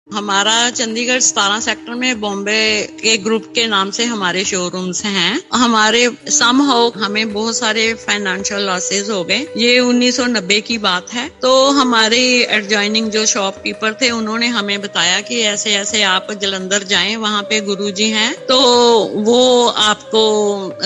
हमारा चंडीगढ़ 17 सेक्टर में बॉम्बे के ग्रुप के नाम से हमारे शोरूम्स हैं। हमारे समहाउ हमें बहुत सारे फाइनेंशियल लॉसेस हो गए। ये 1990 की बात है। तो हमारे एडजॉइनिंग जो शॉपकीपर थे उन्होंने हमें बताया कि ऐसे ऐसे आप जलंधर जाएं, वहां पे गुरुजी हैं, तो वो आपको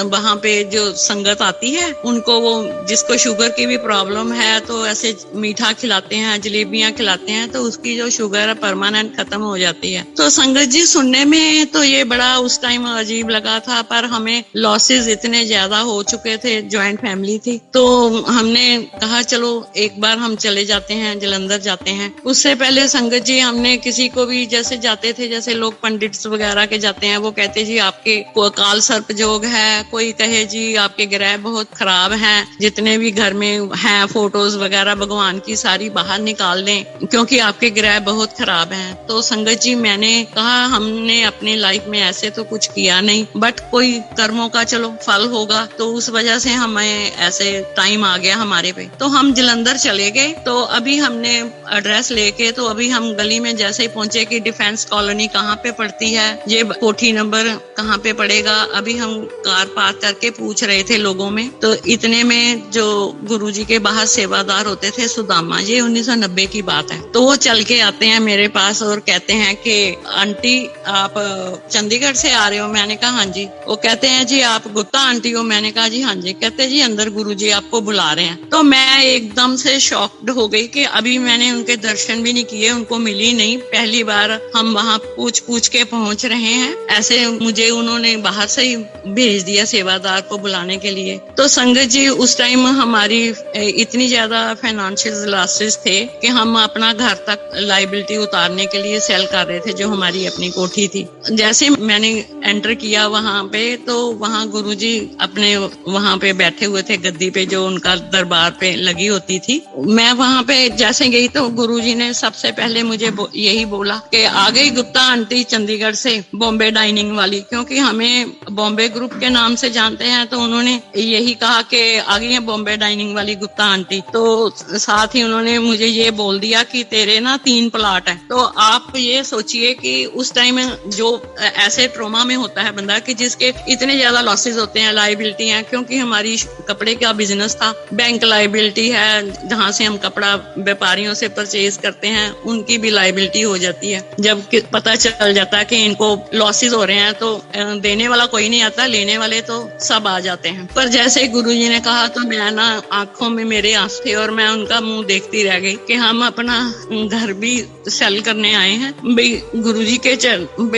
वहां पे जो संगत आती है उनको, वो जिसको शुगर की भी प्रॉब्लम है तो ऐसे मीठा खिलाते हैं, जलेबियां खिलाते हैं, तो उसकी जो शुगर है परमानेंट खत्म हो जाती है। तो संगत जी, सुनने में तो ये बड़ा उस टाइम अजीब लगा था, पर हमें लॉसेस इतने ज्यादा हो चुके थे, जॉइंट फैमिली थी, तो हमने कहा चलो एक बार हम चले जाते हैं, जलंधर जाते हैं। उससे पहले संगत जी हमने किसी को भी जैसे जाते थे, जैसे लोग पंडित वगैरह के जाते हैं, वो कहते जी आपके काल सर्प योग है, कोई कहे जी आपके ग्रह बहुत खराब हैं, जितने भी घर में हैं फोटोज वगैरह भगवान की सारी बाहर निकाल दें क्योंकि आपके ग्रह बहुत खराब हैं। तो संगत जी, मैंने कहा हमने अपनी लाइफ में ऐसे तो कुछ किया नहीं, बट कोई कर्मों का चलो फल होगा, तो उस वजह से हमें ऐसे टाइम आ गया हमारे पे। तो हम जलंधर चले गए। तो अभी हमने एड्रेस लेके, तो अभी हम गली में जैसे ही पहुंचे कि डिफेंस कॉलोनी कहाँ पे पड़ती है, ये कोठी नंबर कहाँ पे पड़ेगा, अभी हम कार पार्क करके पूछ रहे थे लोगों में। तो इतने में जो गुरुजी के बाहर सेवादार होते थे सुदामा, ये 1990 की बात है, तो वो चल के आते हैं मेरे पास और कहते हैं कि आंटी आप चंडीगढ़ से आ रहे हो? मैंने कहा हाँ जी। वो कहते हैं जी आप गुप्ता आंटी हो? मैंने कहा जी हाँ जी। कहते जी अंदर गुरुजी आपको बुला रहे हैं। तो मैं एकदम से शॉक्ड हो गई कि अभी मैंने उनके दर्शन भी नहीं किए, उनको मिली नहीं, पहली बार हम वहाँ पूछ पूछ के पहुंच रहे हैं। ऐसे मुझे उन्होंने बाहर से ही भेज दिया सेवादार को बुलाने के लिए। तो संगत जी, उस टाइम हमारी इतनी ज्यादा फाइनेंशियल लॉसेस थे कि हम अपना घर तक लाइबिलिटी उतारने के लिए सेल कर रहे थे, जो हमारी अपनी कोठी थी। जैसे मैंने एंटर किया वहां पे, तो वहां गुरुजी अपने वहां पे बैठे हुए थे गद्दी पे, जो उनका दरबार पे लगी होती थी। मैं वहां पे जैसे गई तो गुरुजी ने सबसे पहले मुझे यही बोला कि आ गई गुप्ता आंटी चंडीगढ़ से, बॉम्बे डाइनिंग वाली, क्योंकि हमें बॉम्बे ग्रुप के नाम से जानते हैं। तो उन्होंने यही कहा कि आ गई है बॉम्बे डाइनिंग वाली गुप्ता आंटी। तो साथ ही उन्होंने मुझे ये बोल दिया कि तेरे ना 3 प्लाट है। तो आप ये सोचिए कि उस टाइम जो ऐसे ट्रोमा में होता है बंदा कि जिसके इतने ज्यादा लॉसेस होते हैं, लाइबिलिटी है, क्योंकि हमारी कपड़े का बिजनेस था, बैंक लाइबिलिटी है, जहाँ से हम कपड़ा व्यापारियों से परचेज करते हैं उनकी भी लाइबिलिटी हो जाती है। जब पता चल जाता है कि इनको लॉसेस हो रहे हैं तो देने वाला कोई नहीं आता, लेने वाले तो सब आ जाते हैं। पर जैसे गुरुजी ने कहा तो मैं ना, आंखों में मेरे आंसू थे और मैं उनका मुंह देखती रह गई कि हम अपना घर भी सेल करने आए हैं, भाई गुरुजी के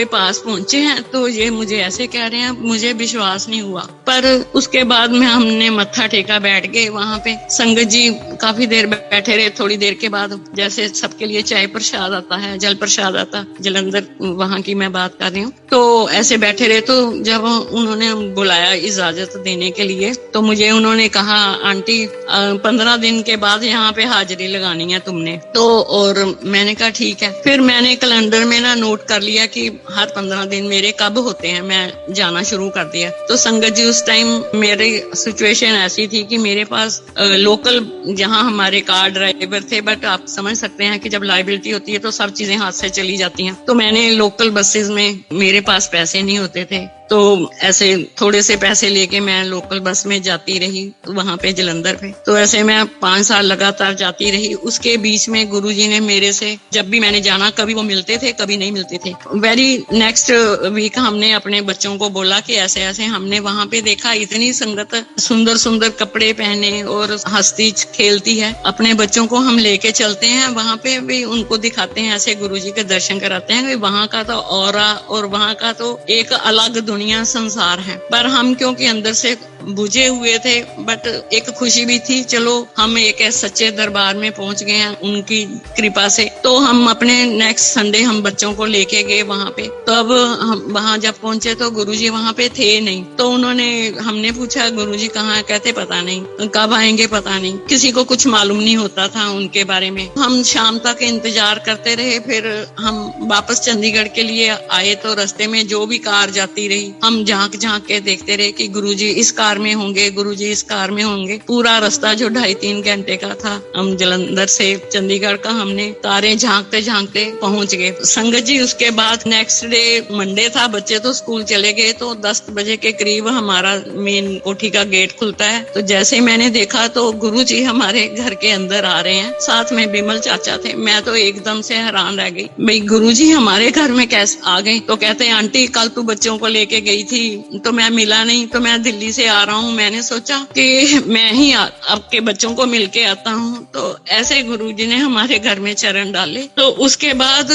पास पहुंचे हैं तो ये मुझे ऐसे कह रहे हैं। मुझे विश्वास नहीं हुआ। पर उसके बाद में हमने मत्था टेका, बैठ गए वहां पे। संगत जी काफी देर बैठे रहे। थोड़ी देर के बाद जैसे सबके लिए चाय प्रसाद आता है, जल प्रसाद आता, जलंधर वहां की मैं बात कर रही हूँ, तो ऐसे बैठे रहे। तो जब उन्होंने बुलाया इजाजत देने के लिए, तो मुझे उन्होंने कहा आंटी 15 दिन के बाद यहाँ पे हाजिरी लगानी है तुमने। तो और मैंने कहा ठीक है। फिर मैंने कैलेंडर में ना नोट कर लिया कि हर 15 दिन मेरे कब होते हैं, मैं जाना शुरू कर दिया। तो संगत जी, उस टाइम मेरी सिचुएशन ऐसी थी कि मेरे पास लोकल जहाँ हमारे कार ड्राइवर थे, बट आप समझ सकते हैं कि जब लाइबिलिटी होती है तो सब चीजें हाथ से चली जाती हैं। तो मैंने लोकल बसेस में, मेरे पास पैसे नहीं होते थे, तो ऐसे थोड़े से पैसे लेके मैं लोकल बस में जाती रही वहां पे जलंधर पे। तो ऐसे मैं 5 साल लगातार जाती रही। उसके बीच में गुरुजी ने मेरे से, जब भी मैंने जाना, कभी वो मिलते थे कभी नहीं मिलते थे। वेरी नेक्स्ट वीक हमने अपने बच्चों को बोला कि ऐसे ऐसे हमने वहां पे देखा, इतनी संगत सुंदर सुंदर कपड़े पहने और हंसती खेलती है। अपने बच्चों को हम लेके चलते हैं वहां पे भी, उनको दिखाते हैं, ऐसे गुरुजी के दर्शन कराते हैं। वहां का तो ऑरा और वहां का तो एक अलग दुनिया संसार है। पर हम क्योंकि अंदर से बुझे हुए थे, बट एक खुशी भी थी, चलो हम एक सच्चे दरबार में पहुंच गए हैं उनकी कृपा से। तो हम अपने नेक्स्ट संडे हम बच्चों को लेके गए वहां पे। तो अब हम वहां जब पहुंचे तो गुरुजी वहां पे थे नहीं। तो उन्होंने, हमने पूछा गुरुजी कहाँ है? कहते पता नहीं, कब आएंगे पता नहीं। किसी को कुछ मालूम नहीं होता था उनके बारे में। हम शाम तक इंतजार करते रहे। फिर हम वापस चंडीगढ़ के लिए आए तो रास्ते में जो भी कार जाती रही, हम झांक झांक के देखते रहे कि गुरुजी इस कार कार में होंगे, गुरुजी इस कार में होंगे। पूरा रास्ता जो 2.5-3 घंटे का था, हम जलंधर से चंडीगढ़ का हमने कारें झांकते झांकते पहुंच गए। संगत जी उसके बाद नेक्स्ट डे मंडे था, बच्चे तो स्कूल चले गए, तो 10 बजे के करीब हमारा मेन कोठी का गेट खुलता है। तो जैसे ही मैंने देखा तो गुरुजी हमारे घर के अंदर आ रहे हैं, साथ में बिमल चाचा थे। मैं तो एकदम से हैरान रह गई, भाई गुरुजी हमारे घर में कैसे आ गए। तो कहते हैं आंटी कल तू बच्चों को लेके गई थी तो मैं मिला नहीं, तो मैं दिल्ली से आ रहा हूँ। मैंने सोचा कि मैं ही आपके बच्चों को मिलके आता हूँ। तो ऐसे गुरुजी ने हमारे घर में चरण डाले। तो उसके बाद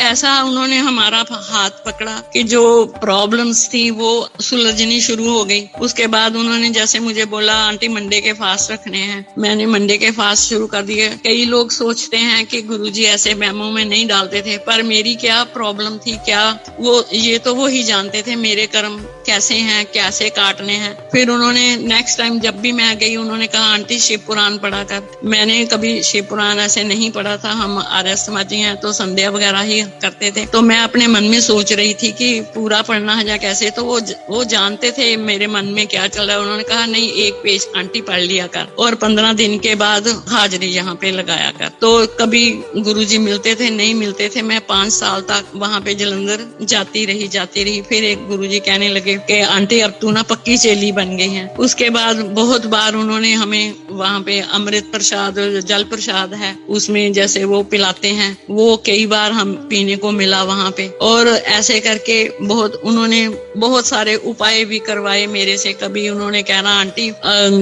ऐसा उन्होंने हमारा हाथ पकड़ा कि जो प्रॉब्लम्स थी वो सुलझनी शुरू हो गई। उसके बाद उन्होंने जैसे मुझे बोला आंटी मंडे के फास्ट रखने हैं, मैंने मंडे के फास्ट शुरू कर दिए। कई लोग सोचते हैं कि गुरुजी ऐसे मेमो में नहीं डालते थे, पर मेरी क्या प्रॉब्लम थी क्या ये तो वो ही जानते थे मेरे कर्म कैसे हैं, कैसे काटने हैं। फिर उन्होंने नेक्स्ट टाइम जब भी मैं गई उन्होंने कहा आंटी शिव पुराण पढ़ा कर। मैंने कभी शिव पुराण ऐसे नहीं पढ़ा था, हम आर्य समाजी हैं तो संध्या वगैरह ही करते थे। तो मैं अपने मन में सोच रही थी कि पूरा पढ़ना है या कैसे, तो वो जानते थे मेरे मन में क्या चल रहा है। उन्होंने कहा नहीं एक पेज आंटी पढ़ लिया कर और 15 दिन के बाद हाजिरी यहाँ पे लगाया कर। तो कभी गुरुजी मिलते थे नहीं मिलते थे, मैं 5 साल तक वहाँ पे जलंधर जाती रही। फिर एक गुरुजी कहने लगे कि आंटी अब तू ना पक्की चेली बन गई है। उसके बाद बहुत बार उन्होंने हमें वहाँ पे अमृत प्रसाद, जल प्रसाद है उसमें जैसे वो पिलाते हैं, वो कई बार हम पीने को मिला वहाँ पे। और ऐसे करके उन्होंने बहुत सारे उपाय भी करवाए मेरे से। कभी उन्होंने कहना आंटी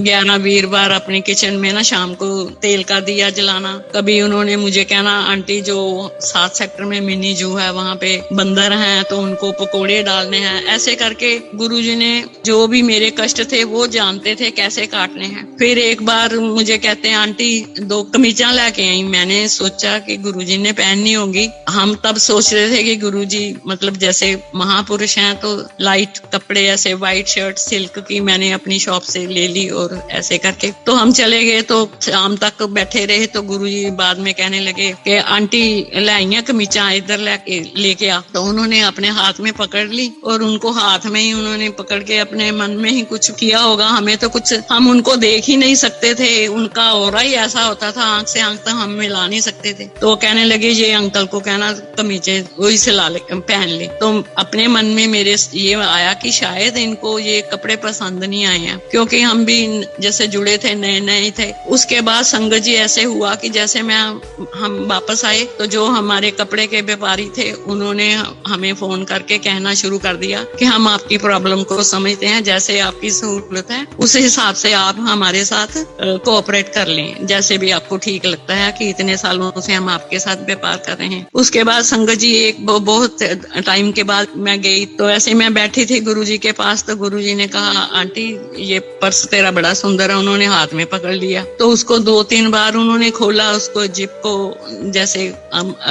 11 वीरवार अपने किचन में ना शाम को तेल का दिया जलाना। कभी उन्होंने मुझे कहना आंटी जो 7 सेक्टर में मिनी जू है वहाँ पे बंदर हैं तो उनको पकोड़े डालने हैं। ऐसे करके गुरुजी ने जो भी मेरे कष्ट थे वो जानते थे कैसे काटने हैं। फिर एक बार मुझे कहते हैं आंटी 2 कमीजा लेके आई। मैंने सोचा कि गुरुजी ने पहननी होगी। हम तब सोच रहे थे कि गुरुजी मतलब जैसे महापुरुष हैं तो लाइट कपड़े ऐसे व्हाइट शर्ट सिल्क की मैंने अपनी शॉप से ले ली और ऐसे करके तो हम चले गए। तो शाम तक बैठे रहे तो गुरुजी बाद में कहने लगे कि आंटी लाइया कमीजा इधर लेके आ। तो उन्होंने अपने हाथ में पकड़ ली और उनको हाथ में ही उन्होंने पकड़ के अपने मन में ही कुछ किया होगा। हमें तो कुछ, हम उनको देख ही नहीं सकते थे, उनका ऑरा ही ऐसा होता था, आंख से आंख तक हम मिला नहीं सकते थे। तो कहने लगे ये अंकल को कहना कमीजे वही सिला ले पहन ले। तो अपने मन में मेरे ये आया कि शायद इनको ये कपड़े पसंद नहीं आए हैं, क्योंकि हम भी जैसे जुड़े थे नए नए थे। उसके बाद संगत जी ऐसे हुआ कि जैसे हम वापस आए तो जो हमारे कपड़े के व्यापारी थे उन्होंने हमें फोन करके कहना शुरू कर दिया कि हम आपकी प्रॉब्लम को समझते हैं, जैसे आपकी सहूलत है उस हिसाब से आप हमारे साथ कोऑपरेट कर लें, जैसे भी आपको ठीक लगता है कि इतने सालों से हम आपके साथ व्यापार कर रहे हैं। उसके बाद संगत जी एक बहुत टाइम के बाद मैं गई तो ऐसे मैं बैठी थी गुरुजी के पास। तो गुरुजी ने कहा आंटी ये पर्स तेरा बड़ा सुंदर है। उन्होंने हाथ में पकड़ लिया तो उसको 2-3 बार उन्होंने खोला, उसको जिप को जैसे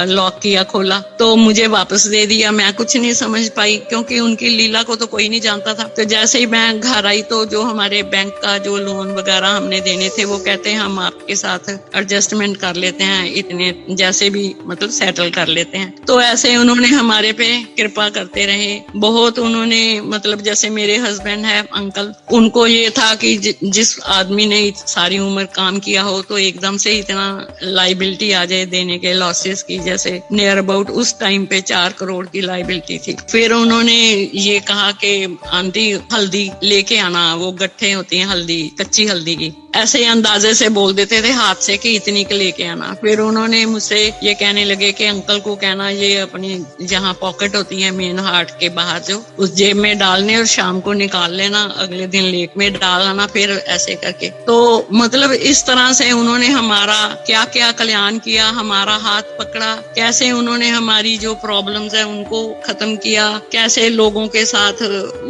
लॉक किया, खोला तो मुझे वापस दे दिया। मैं कुछ नहीं समझ पाई क्योंकि उनकी लीला को तो कोई नहीं जानता था। तो जैसे ही मैं घर आई तो जो हमारे बैंक का जो लोन वगैरह हमने देने थे वो कहते हैं हम आपके साथ एडजस्टमेंट कर लेते हैं, इतने जैसे भी मतलब सेटल कर लेते हैं। तो ऐसे उन्होंने हमारे पे कृपा करते रहे बहुत। उन्होंने मतलब जैसे मेरे हस्बैंड है अंकल, उनको ये था कि जिस आदमी ने सारी उम्र काम किया हो तो एकदम से इतना लाइबिलिटी आ जाए देने के लॉसेस की, जैसे नियर अबाउट उस टाइम पे 4 करोड़ की लाइबिलिटी थी। फिर उन्होंने ये कहा कि आंटी हल्दी लेके आना, वो गट्ठे होती हैं हल्दी, कच्ची हल्दी की, ऐसे अंदाजे से बोल देते थे हाथ से कि इतनी के लेके आना। फिर उन्होंने मुझसे ये कहने लगे कि अंकल को कहना ये अपनी जहाँ पॉकेट होती है मेन हार्ट के बाहर जो उस जेब में डालने और शाम को निकाल लेना, अगले दिन लेक में डाल आना। फिर ऐसे करके तो मतलब इस तरह से उन्होंने हमारा क्या क्या कल्याण किया, हमारा हाथ पकड़ा, कैसे उन्होंने हमारी जो प्रॉब्लम्स है उनको खत्म किया, कैसे लोगों के साथ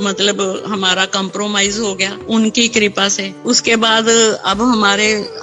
मतलब हमारा कंप्रोमाइज हो गया उनकी कृपा से। उसके बाद अब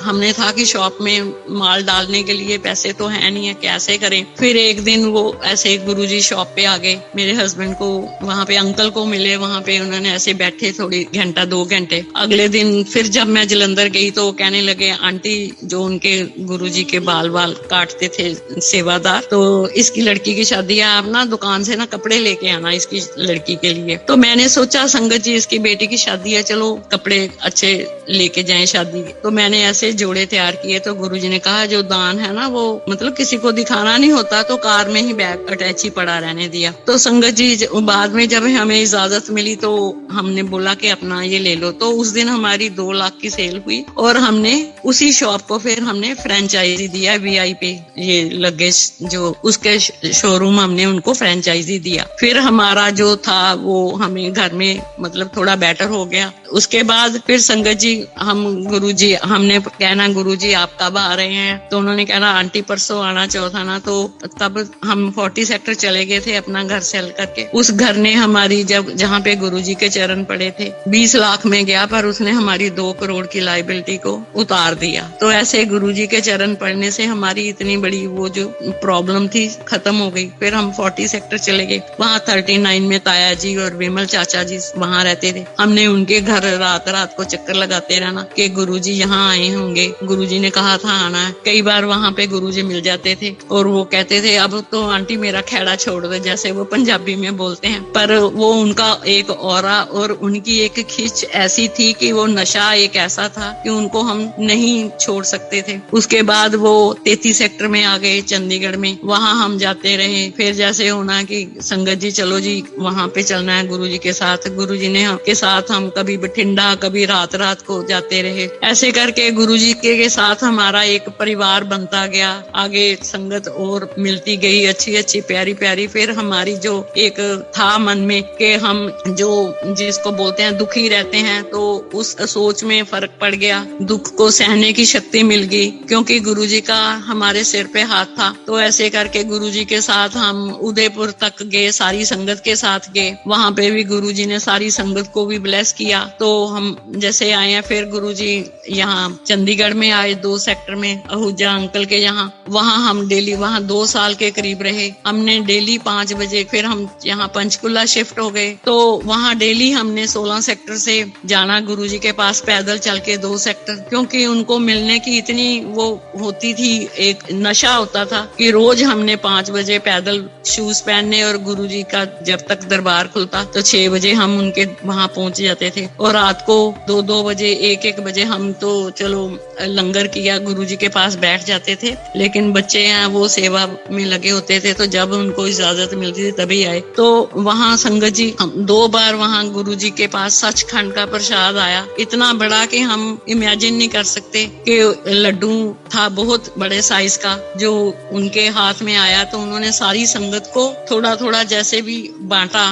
हमने था कि शॉप में माल डालने के लिए पैसे तो है नहीं है, कैसे करें। फिर एक दिन वो ऐसे गुरुजी शॉप पे आ गए, मेरे हस्बैंड को वहां पे अंकल को मिले, वहां पे उन्होंने ऐसे बैठे थोड़ी घंटा 2 घंटे। अगले दिन फिर जब मैं जलंधर गई तो कहने लगे, आंटी जो उनके गुरुजी के बाल काटते थे सेवादार, तो इसकी लड़की की शादी है, आप ना दुकान से ना कपड़े लेके आना इसकी लड़की के लिए। तो मैंने सोचा संगत जी इसकी बेटी की शादी है, चलो कपड़े अच्छे लेके जाएं शादी। तो मैंने ऐसे जोड़े तैयार किए। तो गुरुजी ने कहा जो दान है ना वो मतलब किसी को दिखाना नहीं होता, तो कार में ही बैग अटैच ही पड़ा रहने दिया। तो संगत जी बाद में जब हमें इजाजत मिली तो हमने बोला कि अपना ये ले लो। तो उस दिन हमारी 2 लाख की सेल हुई और हमने उसी शॉप को फिर हमने फ्रेंचाइजी दिया, VIP ये लगेज जो उसके शोरूम हमने उनको फ्रेंचाइजी दिया। फिर हमारा जो था वो हमें घर में मतलब थोड़ा बेटर हो गया। उसके बाद फिर संगत जी गुरुजी हमने कहना गुरुजी आप कब आ रहे हैं, तो उन्होंने कहना आंटी परसों आना चौथा ना। तो तब हम 40 सेक्टर चले गए थे अपना घर सेल करके। उस घर ने हमारी जहाँ पे गुरुजी के चरण पड़े थे 20 लाख में गया, पर उसने हमारी 2 करोड़ की लायबिलिटी को उतार दिया। तो ऐसे गुरुजी के चरण पड़ने से हमारी इतनी बड़ी वो जो प्रॉब्लम थी खत्म हो गई। फिर हम 40 सेक्टर चले गए, वहाँ 39 में ताया जी और विमल चाचा जी वहाँ रहते थे। हमने उनके घर रात को चक्कर लगाते रहना कि गुरुजी यहाँ आए होंगे, गुरुजी ने कहा था आना है। कई बार वहाँ पे गुरुजी मिल जाते थे और वो कहते थे अब तो आंटी मेरा खेड़ा छोड़ दो, जैसे वो पंजाबी में बोलते हैं। पर वो उनका एक ऑरा और उनकी एक खिंच ऐसी थी कि वो नशा एक ऐसा था कि उनको हम नहीं छोड़ सकते थे। उसके बाद वो 33 सेक्टर में आ गए चंडीगढ़ में, वहाँ हम जाते रहे। फिर जैसे होना कि संगत जी चलो जी वहाँ पे चलना है गुरुजी के साथ, गुरुजी ने के साथ हम कभी बठिंडा कभी रात को जाते रहे। ऐसे करके गुरुजी के साथ हमारा एक परिवार बनता गया। आगे संगत और मिलती गई अच्छी प्यारी। फिर हमारी जो एक था मन में कि हम जो जिसको बोलते हैं दुखी रहते हैं, तो उस सोच में फर्क पड़ गया, दुख को सहने की शक्ति मिल गई क्योंकि गुरुजी का हमारे सिर पे हाथ था। तो ऐसे करके गुरुजी के साथ हम उदयपुर तक गए, सारी संगत के साथ गए। वहां पे भी गुरुजी ने सारी संगत को भी ब्लेस किया। तो हम जैसे आए हैं फिर गुरुजी यहाँ चंडीगढ़ में आए 2 सेक्टर में आहूजा अंकल के यहाँ, वहाँ हम डेली वहाँ 2 साल के करीब रहे। हमने डेली 5 बजे फिर हम यहाँ पंचकुला शिफ्ट हो गए। तो वहाँ डेली हमने 16 सेक्टर से जाना गुरुजी के पास पैदल चल के 2 सेक्टर, क्योंकि उनको मिलने की इतनी वो होती थी, एक नशा होता था कि रोज हमने 5 बजे पैदल शूज पहनने और गुरुजी का जब तक दरबार खुलता तो 6 बजे हम उनके वहाँ पहुंच जाते थे। और रात को 2-2 बजे 1-1 बजे हम तो चलो लंगर किया गुरुजी के पास बैठ जाते थे, लेकिन बच्चे हैं वो सेवा में लगे होते थे, तो जब उनको इजाजत मिलती थी तभी आए। तो वहाँ संगत जी हम 2 बार वहाँ गुरुजी के पास सचखंड का प्रसाद आया, इतना बड़ा कि हम इमेजिन नहीं कर सकते कि लड्डू था बहुत बड़े साइज का जो उनके हाथ में आया। तो उन्होंने सारी संगत को थोड़ा थोड़ा जैसे भी बांटा,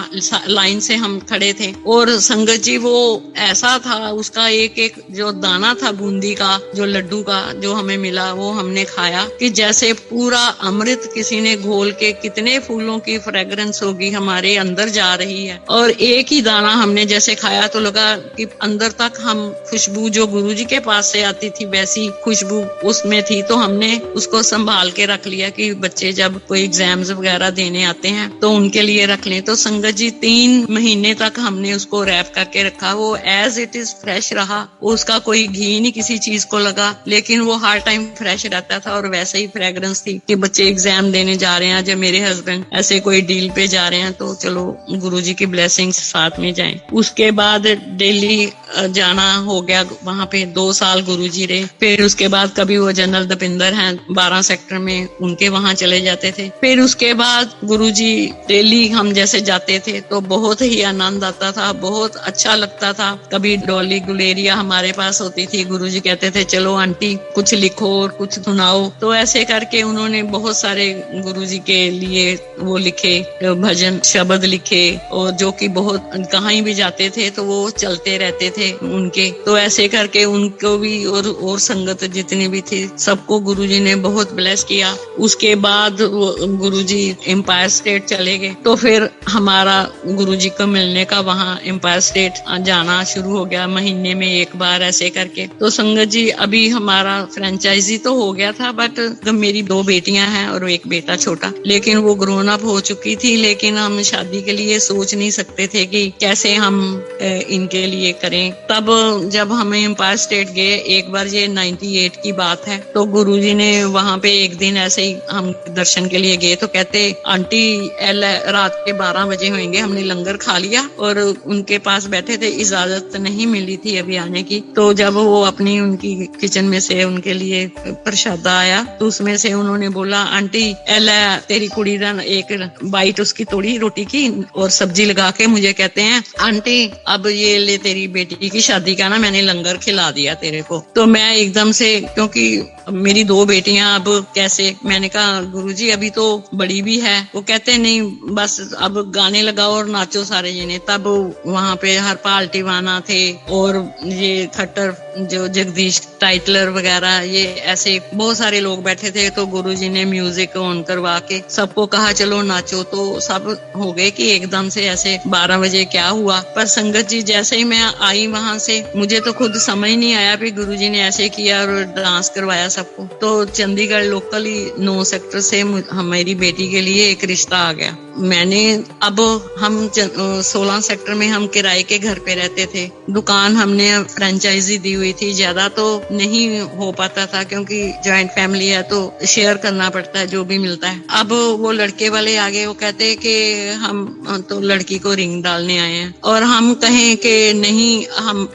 लाइन से हम खड़े थे। और संगत जी वो ऐसा था, उसका एक एक जो दाना था बूंदी का, जो लड्डू का जो हमें मिला वो हमने खाया कि जैसे पूरा अमृत किसी ने घोल के, कितने फूलों की फ्रेग्रेंस होगी हमारे अंदर जा रही है। और एक ही दाना हमने जैसे खाया तो लगा कि अंदर तक हम खुशबू जो गुरुजी के पास से आती थी वैसी खुशबू उसमें थी। तो हमने उसको संभाल के रख लिया कि बच्चे जब कोई एग्जाम्स वगैरह देने आते हैं तो उनके लिए रख लें। तो संगत जी 3 महीने तक हमने उसको रैप करके रखा, वो एज इट इज फ्रेश रहा, उसका कोई घी नहीं किसी चीज को लगा, लेकिन वो हर टाइम फ्रेश रहता था। और वैसे ही फ्रेग्रेंस थी कि बच्चे एग्जाम देने जा रहे हैं, जब मेरे हस्बैंड ऐसे कोई डील पे जा रहे हैं तो चलो गुरुजी की ब्लेसिंग्स साथ में जाएं। उसके बाद डेली जाना हो गया वहां पे, 2 साल गुरुजी रहे। फिर उसके बाद कभी वो जनरल दपिंदर हैं 12 सेक्टर में, उनके वहां चले जाते थे। फिर उसके बाद गुरुजी डेली हम जैसे जाते थे तो बहुत ही आनंद आता था, बहुत अच्छा लगता था। कभी डॉली गुलेरिया हमारे पास होती थी, गुरुजी कहते थे चलो आंटी कुछ लिखो और कुछ सुनाओ। तो ऐसे करके उन्होंने बहुत सारे गुरुजी के लिए वो लिखे भजन शब्द शब्द लिखे, और जो कि बहुत कहीं भी जाते थे तो वो चलते रहते थे उनके। तो ऐसे करके उनको भी और संगत जितनी भी थी सबको गुरुजी ने बहुत ब्लेस किया। उसके बाद गुरुजी एम्पायर स्टेट चले गए, तो फिर हमारा गुरुजी को मिलने का वहाँ एम्पायर स्टेट जाना शुरू हो गया, महीने में एक बार ऐसे करके। तो संगत जी अभी हमारा फ्रेंचाइजी तो हो गया था, बट मेरी 2 बेटियां हैं और एक बेटा छोटा, लेकिन वो ग्रोन अप हो चुकी थी। लेकिन हम शादी के लिए सोच नहीं सकते थे कि कैसे हम इनके लिए करें। तब जब हम एम्पायर स्टेट गए एक बार, ये 98 की बात है, तो गुरुजी ने वहां पे एक दिन ऐसे ही हम दर्शन के लिए गए, तो कहते आंटी रात के 12 बजे होंगे, हमने लंगर खा लिया और उनके पास बैठे थे, इजाजत नहीं मिली थी अभी आने की। तो जब वो अपनी उनकी किचन में से उनके लिए प्रसाद आया, तो उसमें से उन्होंने बोला, आंटी एला तेरी कुड़ी दा एक बाइट उसकी तोड़ी रोटी की और सब्जी लगा के मुझे कहते हैं, आंटी अब ये ले तेरी बेटी की शादी का ना मैंने लंगर खिला दिया तेरे को। तो मैं एकदम से, क्योंकि मेरी 2 बेटियां, अब कैसे, मैंने कहा गुरुजी अभी तो बड़ी भी है। वो कहते नहीं बस अब गाने लगाओ और नाचो सारे जने। तब वहां पे हरपाल टिवाना थे और ये खट्टर जो जगदीश टाइटलर वगैरह, ये ऐसे बहुत सारे लोग बैठे थे। तो गुरुजी ने म्यूजिक ऑन करवा के सबको कहा चलो नाचो। तो सब हो गए कि एकदम से ऐसे 12 बजे क्या हुआ। पर संगत जी जैसे ही मैं आई वहां से, मुझे तो खुद समझ नहीं आया कि गुरुजी ने ऐसे किया और डांस करवाया सबको। तो चंडीगढ़ लोकली 9 सेक्टर से हमारी बेटी के लिए एक रिश्ता आ गया। मैंने अब हम 16 सेक्टर में हम किराए के घर पे रहते थे। दुकान हमने फ्रेंचाइजी दी हुई थी, ज्यादा तो नहीं हो पाता था क्योंकि जॉइंट फैमिली है तो शेयर करना पड़ता है जो भी मिलता है। अब वो लड़के वाले आगे, वो कहते हैं कि हम तो लड़की को रिंग डालने आए हैं, और हम कहें कि नहीं,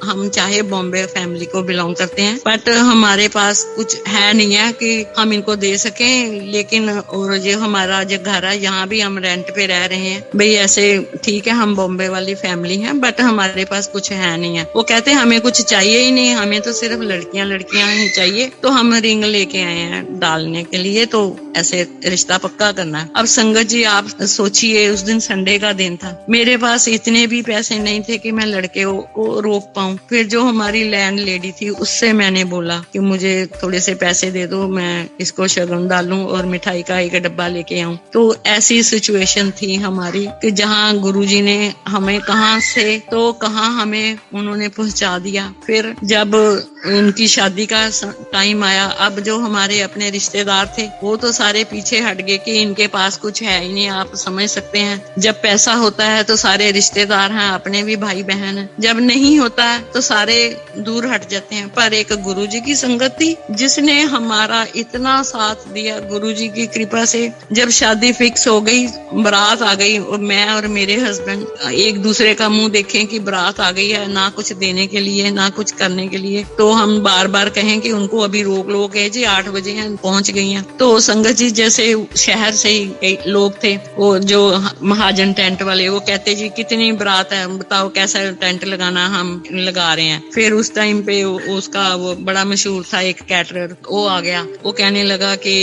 हम चाहे बॉम्बे फैमिली को बिलोंग करते हैं, बट हमारे पास कुछ है नहीं है कि हम इनको दे सकें। लेकिन और जो हमारा जो घर है यहाँ भी हम रेंट पे रह रहे हैं भाई, ऐसे ठीक है हम बॉम्बे वाली फैमिली हैं, बट हमारे पास कुछ है नहीं है। वो कहते हैं हमें कुछ चाहिए ही नहीं, हमें तो सिर्फ लड़कियां ही चाहिए, तो हम रिंग लेके आए हैं डालने के लिए, तो ऐसे रिश्ता पक्का करना है। अब संगत जी आप सोचिए, उस दिन संडे का दिन था, मेरे पास इतने भी पैसे नहीं थे कि मैं लड़के को रोक पाऊं। फिर जो हमारी लैंड लेडी थी उससे मैंने बोला कि मुझे थोड़े से पैसे दे दो, मैं इसको शगुन डालूं और मिठाई का एक डब्बा लेके आऊं। तो ऐसी सिचुएशन थी हमारी कि जहाँ गुरुजी ने हमें कहाँ से तो कहाँ हमें उन्होंने पहुंचा दिया। फिर जब उनकी शादी का टाइम आया, अब जो हमारे अपने रिश्तेदार थे वो तो सारे पीछे हट गए कि इनके पास कुछ है ही नहीं। आप समझ सकते हैं, जब पैसा होता है तो सारे रिश्तेदार हैं, अपने भी भाई बहन हैं, जब नहीं होता है तो सारे दूर हट जाते हैं। पर एक गुरुजी की संगत थी जिसने हमारा इतना साथ दिया, गुरुजी की कृपा से। जब शादी फिक्स हो गई, बारात आ गई, और मैं और मेरे हस्बैंड एक दूसरे का मुंह देखें कि बारात आ गई है, ना कुछ देने के लिए ना कुछ करने के लिए, तो हम बार बार कहें कि उनको अभी रोक लो, कहे जी 8 बजे हैं पहुंच गई हैं। तो संगत जी जैसे शहर से ही लोग थे, वो जो महाजन टेंट वाले, वो कहते जी कितनी बारात है बताओ, कैसा टेंट लगाना, हम लगा रहे हैं। फिर उस टाइम पे उसका वो बड़ा मशहूर था एक कैटरर, वो आ गया, वो कहने लगा कि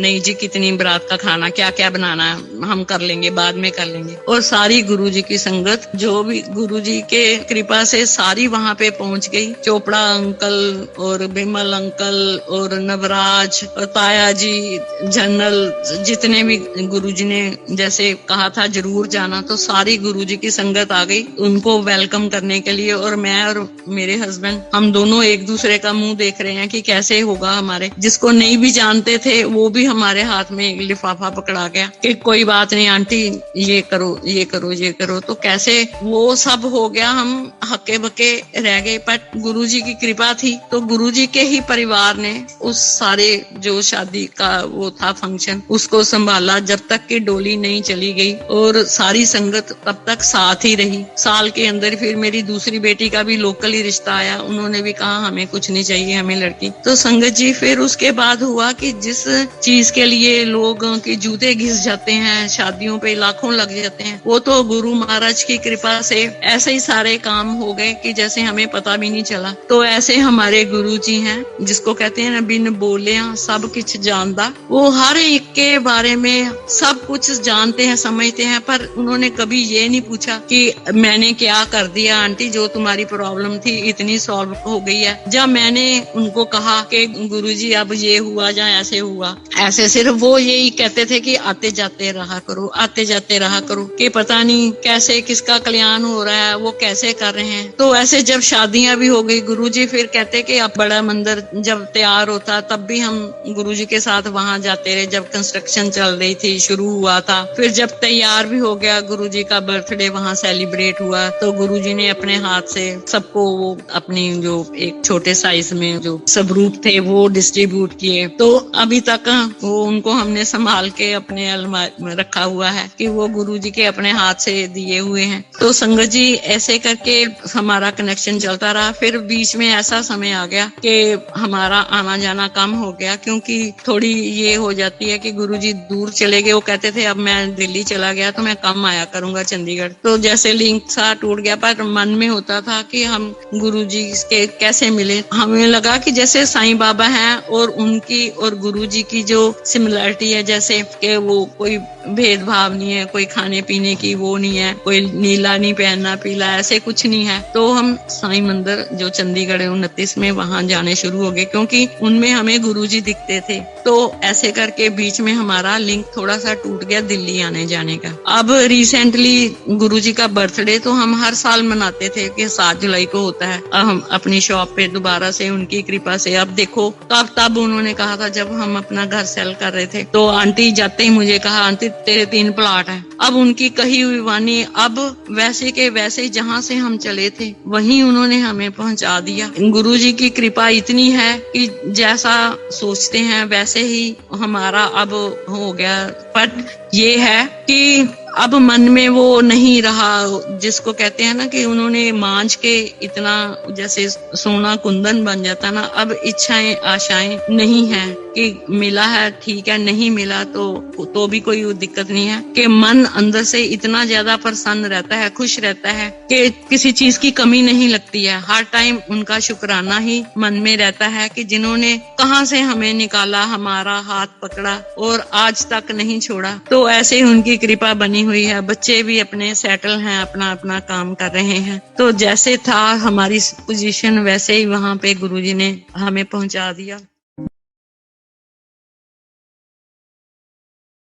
नहीं जी कितनी बारात का खाना क्या क्या बनाना है हम कर लेंगे, बाद में कर लेंगे। और सारी गुरुजी की संगत जो भी गुरुजी के कृपा से सारी वहां पे पहुंच गई। चोपड़ा अंकल और बिमल अंकल और नवराज और ताया जी, जनरल जितने भी गुरुजी ने जैसे कहा था जरूर जाना, तो सारी गुरुजी की संगत आ गई उनको वेलकम करने के लिए। और मैं और मेरे हस्बैंड हम दोनों एक दूसरे का मुंह देख रहे हैं कि कैसे होगा। हमारे जिसको नहीं भी जानते थे वो भी हमारे हाथ में एक लिफाफा पकड़ा गया कि कोई बात नहीं आंटी, ये करो ये करो ये करो। तो कैसे वो सब हो गया, हम हक्के बक्के रह गए। पर गुरुजी की कृपा थी, तो गुरुजी के ही परिवार ने उस सारे जो शादी का वो था फंक्शन, उसको संभाला जब तक कि डोली नहीं चली गई, और सारी संगत तब तक साथ ही रही। साल के अंदर फिर मेरी दूसरी बेटी का भी लोकल ही रिश्ता आया, उन्होंने भी कहा हमें कुछ नहीं चाहिए, हमें लड़की। तो संगत जी फिर उसके बाद हुआ कि जिस चीज के लिए लोगों के जूते घिस जाते हैं शादी शादियों पे लाखों लग जाते हैं। वो तो गुरु महाराज की कृपा से ऐसे ही सारे काम हो गए कि जैसे हमें पता भी नहीं चला। तो ऐसे हमारे गुरु जी हैं, जिसको कहते हैं ना बिन बोले सब कुछ जानता। वो हर एक के बारे में सब कुछ जानते हैं, समझते हैं, पर उन्होंने कभी ये नहीं पूछा कि मैंने क्या कर दिया आंटी, जो तुम्हारी प्रॉब्लम थी इतनी सॉल्व हो गई है। जब मैंने उनको कहा कि गुरुजी अब ये हुआ या ऐसे हुआ, ऐसे सिर्फ वो यही कहते थे कि आते जाते रहा करो, आते जाते रहा करो, कि पता नहीं कैसे किसका कल्याण हो रहा है, वो कैसे कर रहे हैं। तो ऐसे जब शादियां भी हो गई, गुरुजी फिर कहते कि अब बड़ा मंदिर जब तैयार होता तब भी हम गुरुजी के साथ वहां जाते रहे। जब कंस्ट्रक्शन चल रही थी, शुरू हुआ था, फिर जब तैयार भी हो गया, गुरुजी का बर्थडे वहां सेलिब्रेट हुआ, तो गुरुजी ने अपने हाथ से सबको वो अपनी जो एक छोटे साइज में जो सब रूप थे वो डिस्ट्रीब्यूट किए। तो अभी तक वो उनको हमने संभाल के अपने अलमारी में रखा हुआ है कि वो गुरुजी के अपने हाथ से दिए हुए हैं। तो संगत जी ऐसे करके हमारा कनेक्शन चलता रहा। फिर बीच में ऐसा समय आ गया कि हमारा आना जाना कम हो गया, क्योंकि थोड़ी ये हो जाती है कि गुरुजी दूर चले गए। वो कहते थे अब मैं दिल्ली चला गया तो मैं कम आया करूंगा चंडीगढ़। तो जैसे लिंक सा टूट गया, पर मन में होता था कि हम गुरुजी के कैसे मिले। हमें लगा कि जैसे साईं बाबा हैं और उनकी और गुरुजी की जो सिमिलरिटी है, जैसे कि वो कोई भेदभाव नहीं है, कोई खाने पीने की वो नहीं है, कोई नीला नहीं पहनना पीला, ऐसे कुछ नहीं है। तो हम साईं मंदिर जो चंडीगढ़ 29 में वहां जाने शुरू हो गए, क्योंकि उनमें हमें गुरुजी दिखते थे। तो ऐसे करके बीच में हमारा लिंक थोड़ा सा टूट गया दिल्ली आने जाने का। अब रिसेंटली गुरुजी का बर्थडे तो हम हर साल मनाते थे कि 7 जुलाई को होता है। अब हम अपनी शॉप पे दोबारा से उनकी कृपा से, अब देखो तब उन्होंने कहा था जब हम अपना घर सेल कर रहे थे, तो आंटी जाते ही मुझे कहा आंटी तेरे 3 प्लॉट है। अब उनकी कही हुई वाणी अब वैसे के वैसे जहाँ से हम चले थे वहीं उन्होंने हमें पहुँचा दिया। गुरुजी की कृपा इतनी है कि जैसा सोचते हैं वैसे ही हमारा अब हो गया। बट ये है कि अब मन में वो नहीं रहा, जिसको कहते हैं ना कि उन्होंने मांझ के इतना जैसे सोना कुंदन बन जाता ना। अब इच्छाएं आशाएं नहीं है कि मिला है ठीक है, नहीं मिला तो भी कोई दिक्कत नहीं है, कि मन अंदर से इतना ज्यादा प्रसन्न रहता है, खुश रहता है कि किसी चीज की कमी नहीं लगती है। हर टाइम उनका शुक्राना ही मन में रहता है कि जिन्होंने कहां से हमें निकाला, हमारा हाथ पकड़ा और आज तक नहीं छोड़ा। तो ऐसे ही उनकी कृपा बनी हुई है। बच्चे भी अपने सेटल हैं, अपना अपना काम कर रहे हैं। तो जैसे था हमारी पोजीशन वैसे ही वहां पे गुरुजी ने हमें पहुंचा दिया।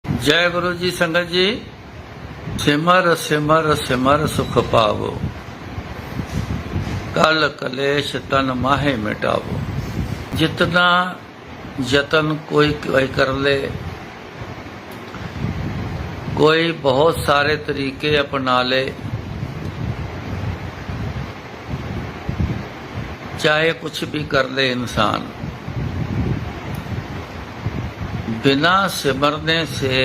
जय गुरु जी। संगत जी, सिमर सिमर सिमर सुख पावो, कल कलेश तन माहे मिटावो। जितना जतन कोई कर ले, कोई बहुत सारे तरीके अपना ले, चाहे कुछ भी कर ले इंसान, बिना सिमरने से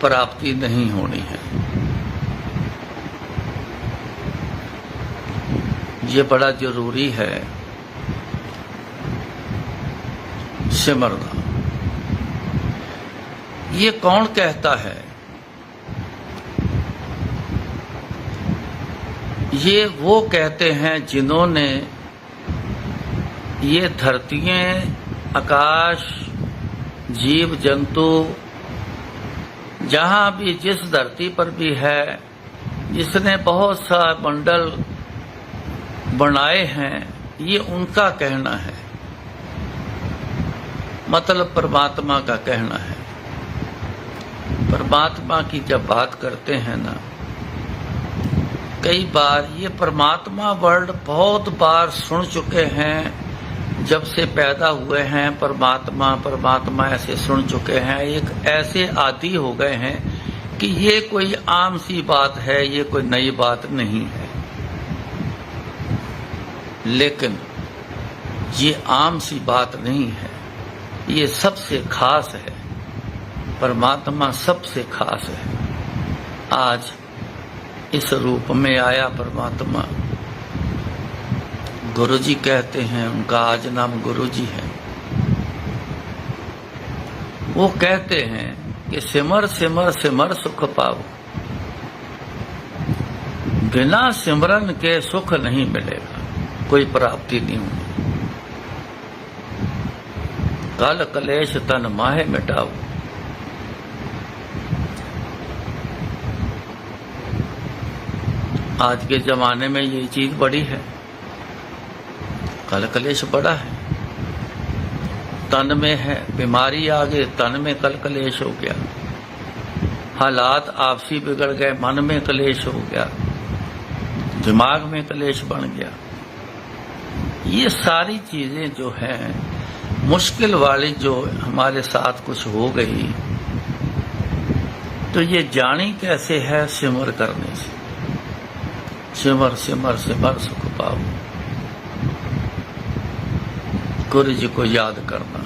प्राप्ति नहीं होनी है। ये बड़ा जरूरी है सिमरना। ये कौन कहता है? ये वो कहते हैं जिन्होंने ये धरतियां, आकाश, जीव जंतु, जहां भी जिस धरती पर भी है, जिसने बहुत सा मंडल बनाए हैं, ये उनका कहना है, मतलब परमात्मा का कहना है। परमात्मा की जब बात करते हैं ना, कई बार ये परमात्मा वर्ड बहुत बार सुन चुके हैं। जब से पैदा हुए हैं परमात्मा परमात्मा ऐसे सुन चुके हैं, एक ऐसे आदी हो गए हैं कि ये कोई आम सी बात है, ये कोई नई बात नहीं है। लेकिन ये आम सी बात नहीं है, ये सबसे खास है। परमात्मा सबसे खास है। आज इस रूप में आया परमात्मा। गुरुजी कहते हैं, उनका आज नाम गुरुजी है। वो कहते हैं कि सिमर सिमर सिमर सुख पाओ, बिना सिमरन के सुख नहीं मिलेगा, कोई प्राप्ति नहीं होगी। कल कलेश तन माहे मिटाओ। आज के जमाने में ये चीज बड़ी है, कल कलेश बड़ा है, तन में है, बीमारी आ गई, तन में कल कलेश हो गया, हालात आपसी बिगड़ गए, मन में कलेश हो गया, दिमाग में कलेश बन गया। ये सारी चीजें जो हैं मुश्किल वाली, जो हमारे साथ कुछ हो गई, तो ये जानी कैसे है? सिमर करने से। सिमर सिमर सिमर सुख पाओ, गुरु जी को याद करना।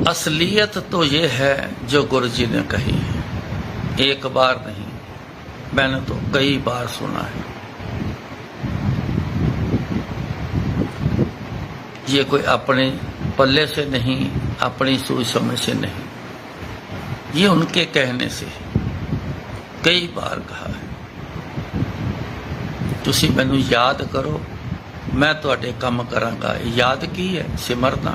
असलियत तो ये है जो गुरु जी ने कही है, एक बार नहीं, मैंने तो कई बार सुना है। ये कोई अपने पल्ले से नहीं, अपनी सोच समझ से नहीं, ये उनके कहने से कई बार कहा है। तुसी मैनू याद करो, मैं तुहाडे काम करांगा। याद की है? सिमरना।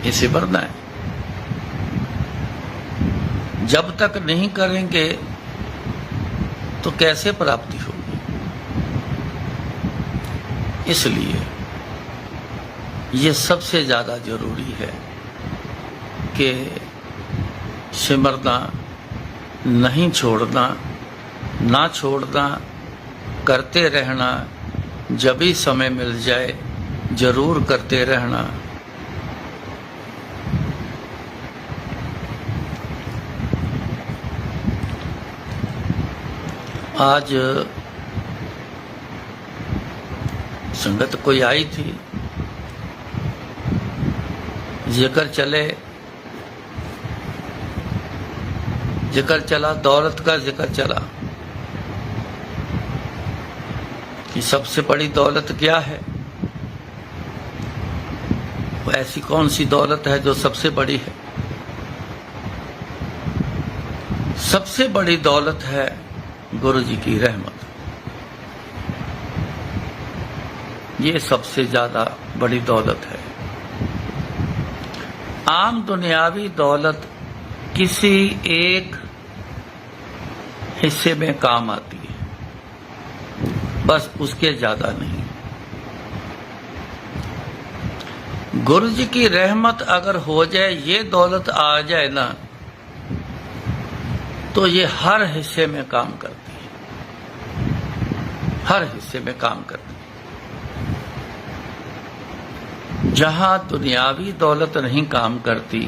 ये सिमरना है। जब तक नहीं करेंगे तो कैसे प्राप्ति होगी? इसलिए ये सबसे ज्यादा जरूरी है कि सिमरना, नहीं छोड़ना, ना छोड़ना, करते रहना, जब भी समय मिल जाए जरूर करते रहना। आज संगत कोई आई थी, जिक्र चला, दौलत का जिक्र चला कि सबसे बड़ी दौलत क्या है? वो ऐसी कौन सी दौलत है जो सबसे बड़ी है? सबसे बड़ी दौलत है गुरु जी की रहमत। ये सबसे ज्यादा बड़ी दौलत है। आम दुनियावी दौलत किसी एक हिस्से में काम आती है, बस उसके ज्यादा नहीं। गुरु जी की रहमत अगर हो जाए, ये दौलत आ जाए ना, तो ये हर हिस्से में काम करती है, हर हिस्से में काम करती है। जहां दुनियावी दौलत नहीं काम करती,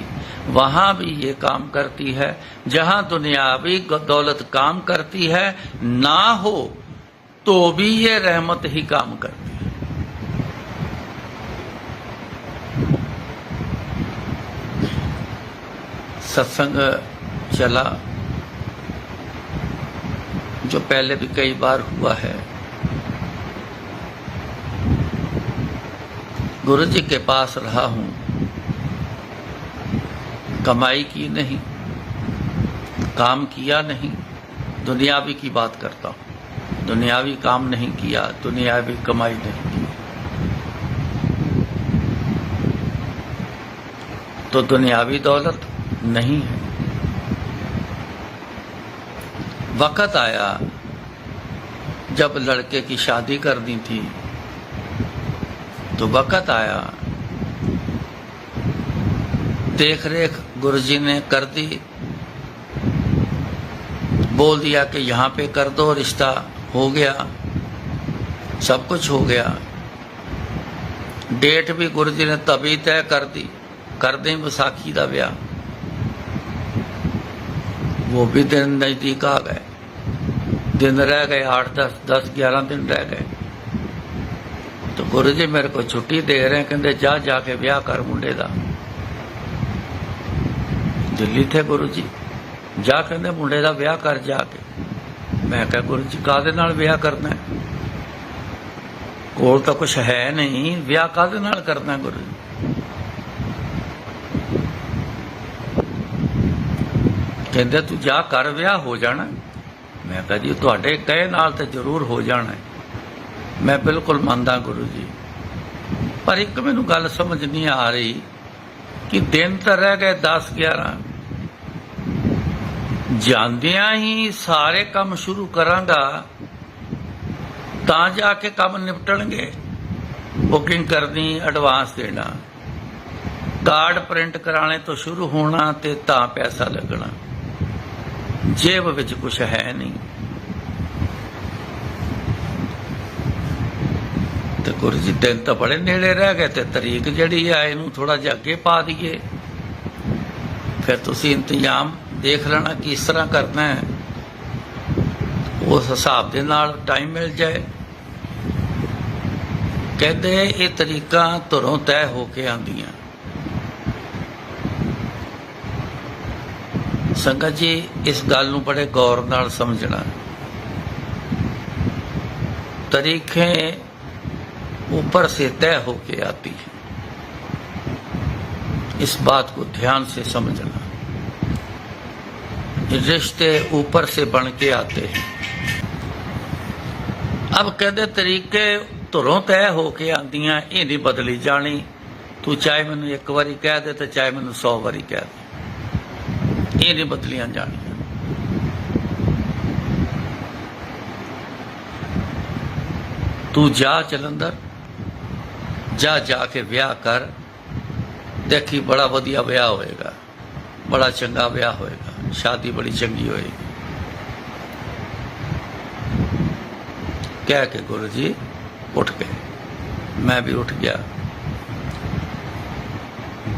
वहां भी ये काम करती है। जहां दुनियावी दौलत काम करती है, ना हो तो भी ये रहमत ही काम करती है। सत्संग चला, जो पहले भी कई बार हुआ है। गुरु जी के पास रहा हूं, कमाई की नहीं, काम किया नहीं, दुनियावी की बात करता हूं। दुनियावी काम नहीं किया, दुनियावी कमाई नहीं की, तो दुनियावी दौलत नहीं है। वक्त आया जब लड़के की शादी करनी थी, तो वक्त आया, देख रेख गुरुजी ने कर दी, बोल दिया कि यहाँ पे कर दो, रिश्ता हो गया, सब कुछ हो गया। डेट भी गुरुजी ने तभी तय कर दी, कर दें विसाखी का ब्याह। वो भी दिन नजदीक आ गए, दिन रह गए 8-10-11 दिन रह गए। तो गुरु जी मेरे को छुट्टी दे रहे हैं, कहते जा जाके ब्याह कर मुंडे दा। दिल्ली थे गुरु जी, जा कहते मुंडे दा ब्याह कर जाके। मैं कहा गुरु जी कादे नाल ब्याह करना है? कोल तो कुछ है नहीं, विआह काहदे नाल करना गुरु जी? कहते तू जा कर विआह हो जाना। मैं कहा जी तुहाडे कहे नाल तो जरूर हो जाना है। मैं बिल्कुल मानदा गुरु जी, पर एक मैनू गल समझ नहीं आ रही कि दिन तो रह गए 10-11, जांदियां ही सारे काम शुरू करांगा तां जाके काम निपटणगे। बुकिंग करनी, एडवांस देना, कार्ड प्रिंट कराने तो शुरू होना ते तां पैसा लगना, जेब विच कुछ है नहीं। तो गुरु जी दिन तो बड़े नेड़े रह गए, ते तरीक जिहड़ी है इनू थोड़ा जिहा अगे पा दईए, फिर तुसीं इंतजाम देख लेना किस तरह करना है, उस हिसाब दे नाल टाइम मिल जाए। कहते ये तरीका धुरों तय होके आंदियां। संगत जी इस गल नूं बड़े गौर नाल समझना। तरीकें ऊपर से तय होके आती है, इस बात को ध्यान से समझना। रिश्ते ऊपर से बन के आते हैं। अब कहते तरीके धुरों तय होके आंदियां, ये नहीं बदली जानी। तू चाहे मैनू एक बारी कह दे तो चाहे मैनू 100 बारी कह दे, ये नहीं बदलियां जानियां। तू जा जलंधर, जा जाके विआह कर, देखी बड़ा वधिया विआह होएगा, बड़ा चंगा विआह होएगा, शादी बड़ी चंगी होएगी। कह के गुरु जी उठ गए। मैं भी उठ गया,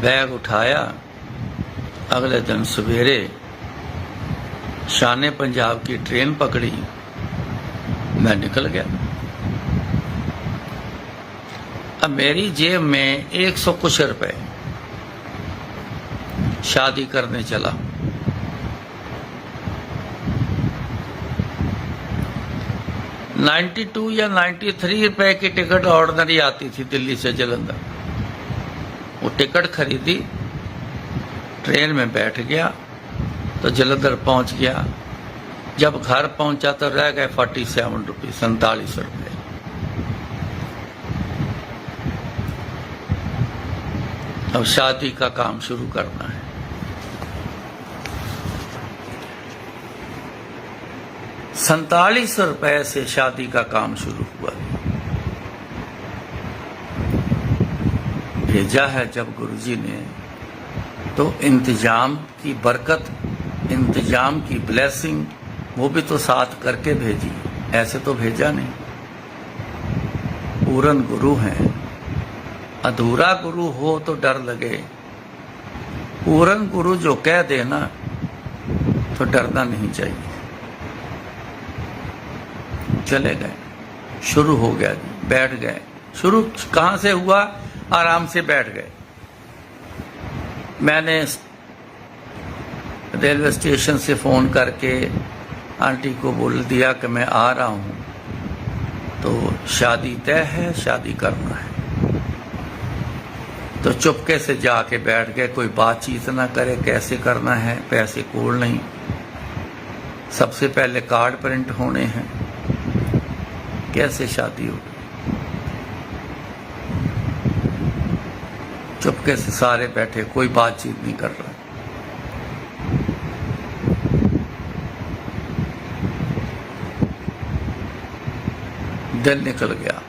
बैग उठाया। अगले दिन सवेरे शाने पंजाब की ट्रेन पकड़ी, मैं निकल गया। अब मेरी जेब में 100 कुछ रुपए, शादी करने चला। $92 या $93 की टिकट ऑर्डिनरी आती थी दिल्ली से जलंधर। वो टिकट खरीदी, ट्रेन में बैठ गया तो जलंधर पहुंच गया। जब घर पहुंचा तो रह गए 47 रुपये, 47 रुपये। अब शादी का काम शुरू करना है। ₹47 से शादी का काम शुरू हुआ। भेजा है जब गुरुजी ने, तो इंतजाम की बरकत, इंतजाम की ब्लेसिंग वो भी तो साथ करके भेजी, ऐसे तो भेजा नहीं। पूर्ण गुरु हैं, अधूरा गुरु हो तो डर लगे, पूर्ण गुरु जो कह देना तो डरना नहीं चाहिए। चले गए, शुरू हो गया जी, बैठ गए। शुरू कहाँ से हुआ? आराम से बैठ गए। मैंने रेलवे स्टेशन से फ़ोन करके आंटी को बोल दिया कि मैं आ रहा हूँ, तो शादी तय है, शादी करना है। तो चुपके से जाके बैठ गए, कोई बातचीत ना करे, कैसे करना है, पैसे कोल नहीं। सबसे पहले कार्ड प्रिंट होने हैं, कैसे शादी होगी। चुपके से सारे बैठे, कोई बातचीत नहीं कर रहा। दिन निकल गया,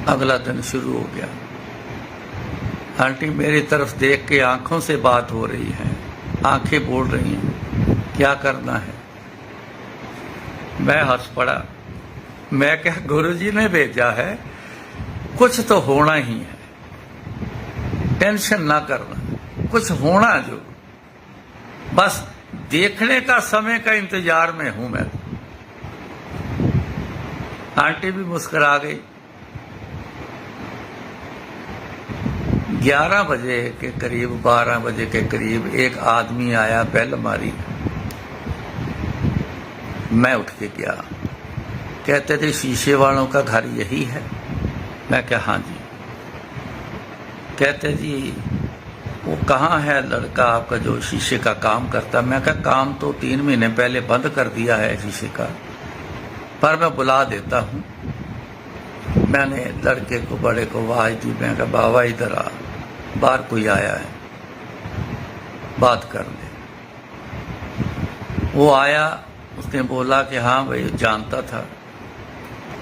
अगला दिन शुरू हो गया। आंटी मेरी तरफ देख के आंखों से बात हो रही है, आंखें बोल रही हैं, क्या करना है। मैं हंस पड़ा। मैं क्या, गुरुजी ने भेजा है, कुछ तो होना ही है, टेंशन ना करना, कुछ होना जो, बस देखने का समय का इंतजार में हूं मैं। आंटी भी मुस्कुरा गई। 11 बजे के करीब, 12 बजे के करीब एक आदमी आया, बेल मारी। मैं उठ के गया, कहते थे शीशे वालों का घर यही है। मैं क्या हाँ जी। कहते जी वो कहाँ है लड़का आपका जो शीशे का काम करता? मैं क्या काम तो 3 महीने पहले बंद कर दिया है शीशे का, पर मैं बुला देता हूँ। मैंने लड़के को बड़े को आवाज दी। मैं कहा बाबा इधर आ, बाहर कोई आया है, बात कर ले। वो आया, उसने बोला कि हाँ भाई जानता था।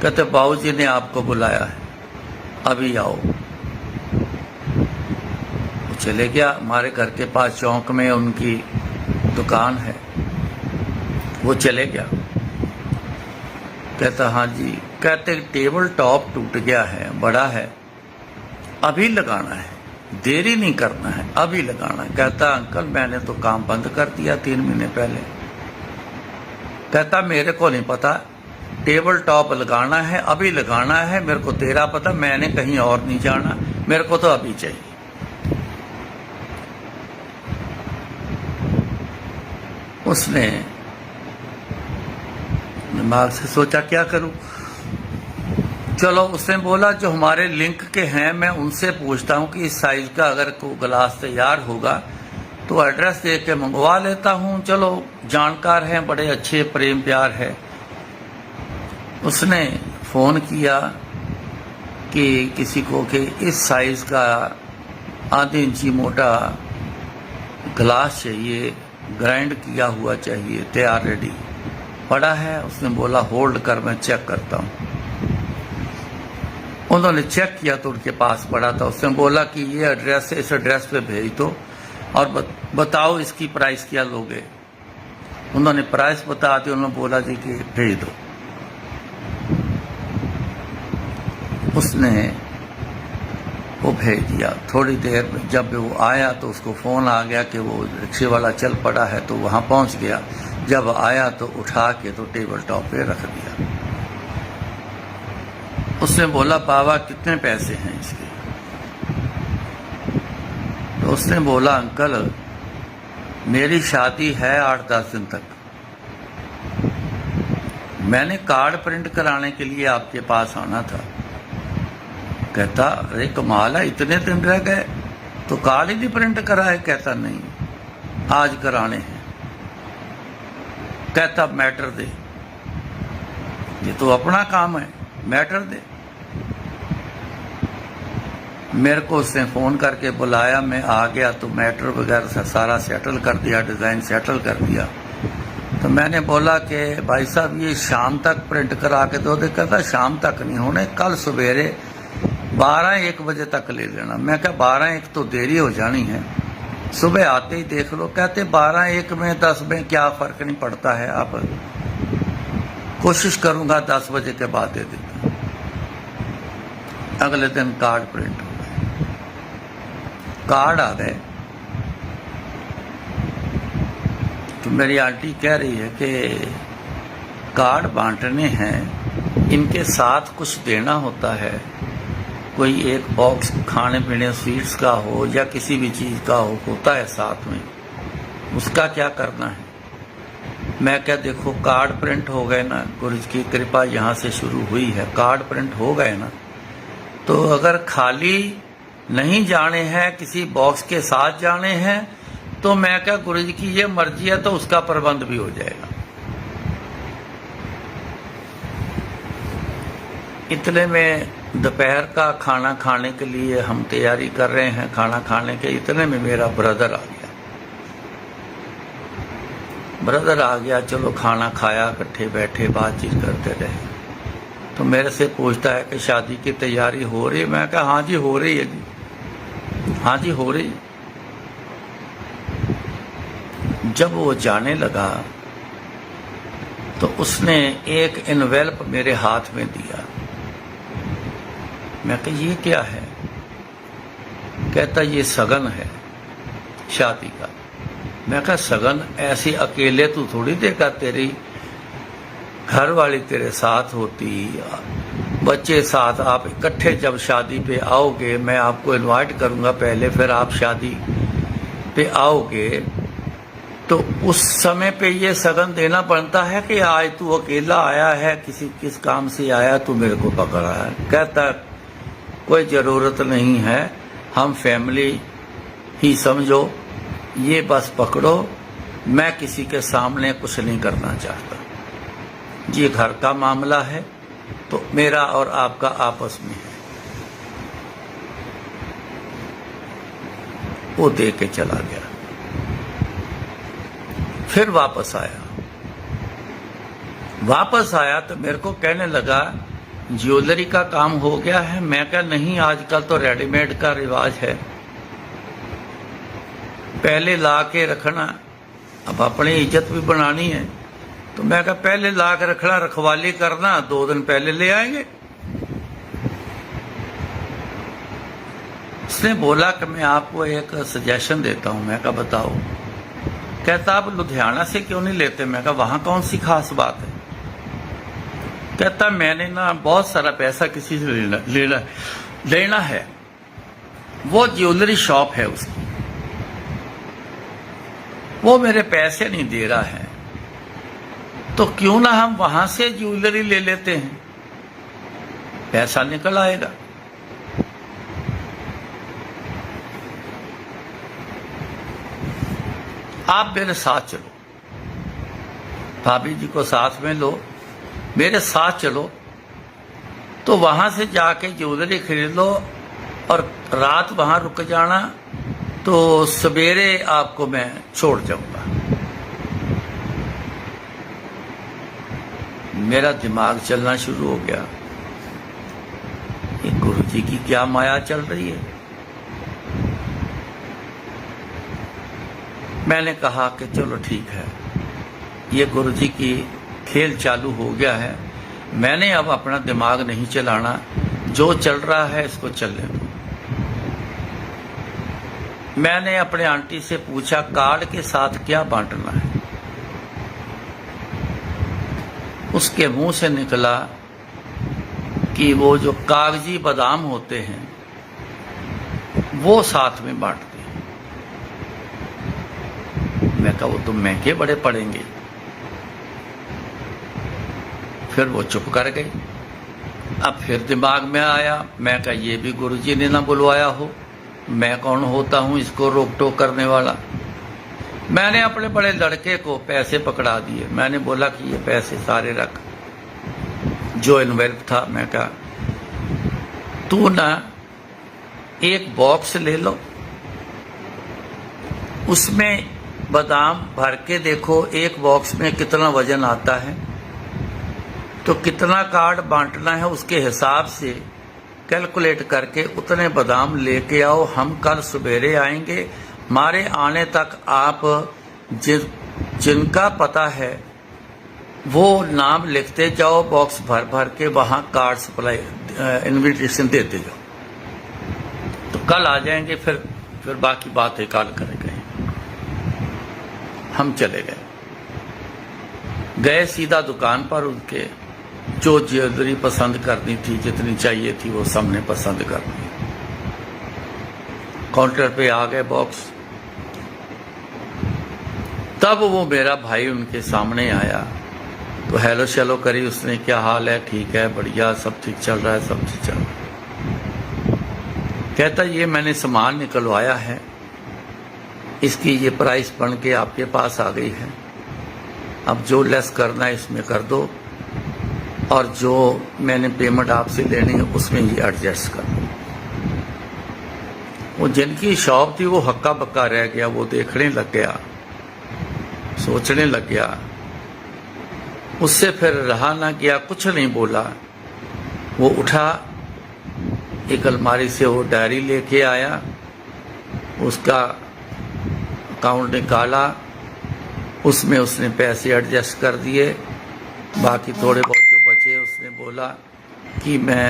कहते बाबूजी ने आपको बुलाया है, अभी आओ। वो चले गया। हमारे घर के पास चौक में उनकी दुकान है, वो चले गया। कहता हाँ जी। कहते टेबल टॉप टूट गया है, बड़ा है, अभी लगाना है, देरी नहीं करना है, अभी लगाना है। कहता अंकल मैंने तो काम बंद कर दिया 3 महीने पहले। कहता मेरे को नहीं पता, टेबल टॉप लगाना है, अभी लगाना है, मेरे को तेरा पता, मैंने कहीं और नहीं जाना, मेरे को तो अभी चाहिए। उसने दिमाग से सोचा क्या करूं। चलो उसने बोला जो हमारे लिंक के हैं मैं उनसे पूछता हूं कि इस साइज का अगर कोई गिलास तैयार होगा तो एड्रेस दे के मंगवा लेता हूं। चलो जानकार हैं, बड़े अच्छे, प्रेम प्यार है। उसने फोन किया कि किसी को कि इस साइज का आधे इंची मोटा गिलास चाहिए, ग्राइंड किया हुआ चाहिए, तैयार रेडी पड़ा है। उसने बोला होल्ड कर, मैं चेक करता हूं। उन्होंने चेक किया तो उनके पास पड़ा था। उसने बोला कि ये एड्रेस है, इस एड्रेस पे भेज दो और बताओ इसकी प्राइस क्या लोगे। उन्होंने प्राइस बता दी। उन्होंने बोला जी कि भेज दो। उसने वो भेज दिया। थोड़ी देर में जब वो आया तो उसको फोन आ गया कि वो रिक्शे वाला चल पड़ा है, तो वहां पहुंच गया। जब आया तो उठा के तो टेबल टॉप पे रख दिया। उसने बोला बाबा कितने पैसे हैं इसके? तो उसने बोला अंकल मेरी शादी है 8-10 दिन तक, मैंने कार्ड प्रिंट कराने के लिए आपके पास आना था। कहता अरे कमाल है, इतने दिन रह गए तो कार्ड ही नहीं प्रिंट कराए? कहता नहीं, आज कराने हैं। कहता मैटर दे, ये तो अपना काम है, मैटर दे। मेरे को उसने फोन करके बुलाया, मैं आ गया तो मैटर वगैरह सारा सेटल कर दिया, डिजाइन सेटल कर दिया। तो मैंने बोला कि भाई साहब ये शाम तक प्रिंट करा के दो। कहता शाम तक नहीं होने, कल सवेरे 12-1 बजे तक ले लेना। मैं क्या 12-1 तो देरी हो जानी है, सुबह आते ही देख लो। कहते 12-1 में 10 में क्या फर्क नहीं पड़ता है, आप कोशिश करूंगा 10 बजे के बाद दे देता। अगले दिन कार्ड प्रिंट हो गए, कार्ड आ गए। तो मेरी आंटी कह रही है कि कार्ड बांटने हैं, इनके साथ कुछ देना होता है, कोई एक बॉक्स खाने पीने स्वीट्स का हो या किसी भी चीज का हो, होता है साथ में, उसका क्या करना है? मैं क्या देखो कार्ड प्रिंट हो गए ना, गुरु की कृपा यहाँ से शुरू हुई है, कार्ड प्रिंट हो गए ना, तो अगर खाली नहीं जाने हैं, किसी बॉक्स के साथ जाने हैं, तो मैं क्या गुरु जी की ये मर्जी है, तो उसका प्रबंध भी हो जाएगा। इतने में दोपहर का खाना खाने के लिए हम तैयारी कर रहे हैं, खाना खाने के इतने में मेरा ब्रदर आ गया। ब्रदर आ गया, चलो खाना खाया, इकट्ठे बैठे बातचीत करते रहे। तो मेरे से पूछता है कि शादी की तैयारी हो रही है? मैं कहा हाँ जी हो रही है जी, हाँ जी हो रही। जब वो जाने लगा तो उसने एक एनवेल्प मेरे हाथ में दिया। मैं कहा ये क्या है? कहता ये सगन है शादी का। मैं कहा सगन ऐसे अकेले तू थोड़ी देगा, तेरी घर वाली तेरे साथ होती, बच्चे साथ, आप इकट्ठे जब शादी पे आओगे, मैं आपको इनवाइट करूंगा पहले, फिर आप शादी पे आओगे तो उस समय पे ये सगन देना पड़ता है कि आज तू अकेला आया है, किस काम से आया, तू मेरे को पकड़ा है। कहता कोई जरूरत नहीं है, हम फैमिली ही समझो, ये बस पकड़ो, मैं किसी के सामने कुछ नहीं करना चाहता, ये घर का मामला है तो मेरा और आपका आपस में है। वो दे के चला गया। फिर वापस आया तो मेरे को कहने लगा ज्वेलरी का काम हो गया है। मैं कहा नहीं, आजकल तो रेडीमेड का रिवाज है, पहले ला के रखना, अब अपनी इज्जत भी बनानी है। तो मैं कहा पहले ला के रखना, रखवाली करना, 2 दिन पहले ले आएंगे। उसने बोला कि मैं आपको एक सजेशन देता हूं। मैं कहा बताओ। कहता आप लुधियाना से क्यों नहीं लेते? मैं कहा वहां कौन सी खास बात है? कहता मैंने ना बहुत सारा पैसा किसी से लेना है, वो ज्वेलरी शॉप है उसकी, वो मेरे पैसे नहीं दे रहा है, तो क्यों ना हम वहां से ज्वेलरी ले लेते हैं, पैसा निकल आएगा। आप मेरे साथ चलो, भाभी जी को साथ में लो, मेरे साथ चलो, तो वहां से जाके ज्वेलरी खरीद लो और रात वहां रुक जाना, तो सवेरे आपको मैं छोड़ जाऊंगा। मेरा दिमाग चलना शुरू हो गया, ये गुरुजी की क्या माया चल रही है। मैंने कहा कि चलो ठीक है, ये गुरुजी की खेल चालू हो गया है, मैंने अब अपना दिमाग नहीं चलाना, जो चल रहा है इसको चलने दो। मैंने अपने आंटी से पूछा कार्ड के साथ क्या बांटना है। उसके मुंह से निकला कि वो जो कागजी बादाम होते हैं वो साथ में बांटते हैं। मैं कहा वो तो महंगे बड़े पड़ेंगे। फिर वो चुप कर गई। अब फिर दिमाग में आया, मैं कहा ये भी गुरुजी ने ना बुलवाया हो, मैं कौन होता हूं इसको रोक टोक करने वाला। मैंने अपने बड़े लड़के को पैसे पकड़ा दिए। मैंने बोला कि ये पैसे सारे रख, जो इन्वेल्व था। मैं कहा तू ना एक बॉक्स ले लो, उसमें बादाम भर के देखो एक बॉक्स में कितना वजन आता है, तो कितना कार्ड बांटना है उसके हिसाब से कैलकुलेट करके उतने बादाम लेके आओ। हम कल सवेरे आएंगे, हमारे आने तक आप जिनका पता है वो नाम लिखते जाओ, बॉक्स भर भर के वहां कार्ड सप्लाई इनविटेशन देते जाओ। तो कल आ जाएंगे, फिर बाकी बातें कल करेंगे। हम चले गए सीधा दुकान पर। उनके जो ज्वेलरी पसंद करनी थी, जितनी चाहिए थी, वो सबने पसंद कर ली। काउंटर पे आ गए बॉक्स। तब वो मेरा भाई उनके सामने आया, तो हेलो शेलो करी उसने, क्या हाल है? ठीक है, बढ़िया, सब ठीक चल रहा है, सब ठीक चल रहा है। कहता ये मैंने सामान निकलवाया है, इसकी ये प्राइस बन के आपके पास आ गई है, अब जो लेस करना है इसमें कर दो, और जो मैंने पेमेंट आपसे लेनी है उसमें ये एडजस्ट कर दो। वो जिनकी शॉप थी वो हक्का बक्का रह गया। वो देखने लग गया, सोचने लग गया। उससे फिर रहा ना गया, कुछ नहीं बोला। वो उठा, एक अलमारी से वो डायरी लेके आया, उसका अकाउंट निकाला, उसमें उसने पैसे एडजस्ट कर दिए। बाकी थोड़े बहुत जो बचे उसने बोला कि मैं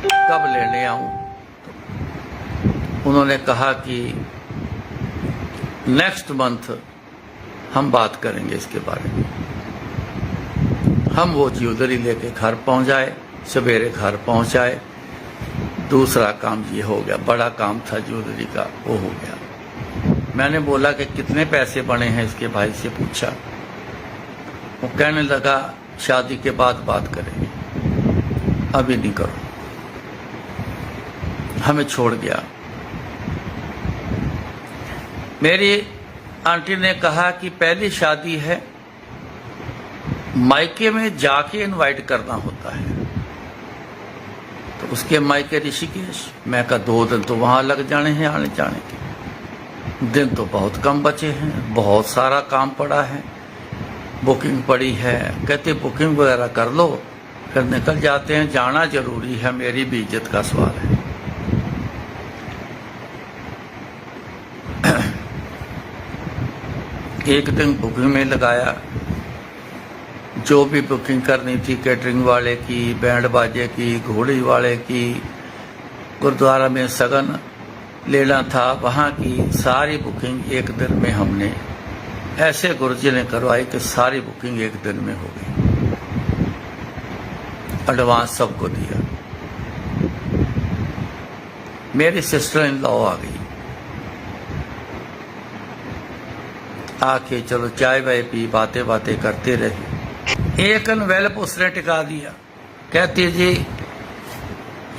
कब लेने आऊं। उन्होंने कहा कि नेक्स्ट मंथ हम बात करेंगे इसके बारे में। हम वो ज्वेलरी लेके घर पहुंच आए, सवेरे घर पहुंचाए। दूसरा काम ये हो गया, बड़ा काम था ज्वेलरी का, वो हो गया। मैंने बोला कि कितने पैसे बने हैं, इसके भाई से पूछा। वो कहने लगा शादी के बाद बात करेंगे, अभी नहीं करो। हमें छोड़ गया। मेरी आंटी ने कहा कि पहली शादी है, मायके में जाके इनवाइट करना होता है। तो उसके मायके ऋषिकेश, मैं कहा 2 दिन तो वहां लग जाने हैं आने जाने के, दिन तो बहुत कम बचे हैं, बहुत सारा काम पड़ा है, बुकिंग पड़ी है। कहते बुकिंग वगैरह कर लो फिर निकल जाते हैं, जाना जरूरी है, मेरी भी इज्जत का सवाल है। एक दिन बुकिंग में लगाया, जो भी बुकिंग करनी थी, कैटरिंग वाले की, बैंड बाजे की, घोड़ी वाले की, गुरुद्वारा में सगन लेना था वहाँ की, सारी बुकिंग एक दिन में हमने ऐसे गुरुजी ने करवाई कि सारी बुकिंग एक दिन में हो गई। एडवांस सबको दिया। मेरी सिस्टर इन लॉ आ गई, आके चलो चाय वाय पी, बातें बातें करते रहे। एक एनवेलप उसने टिका दिया, कहती जी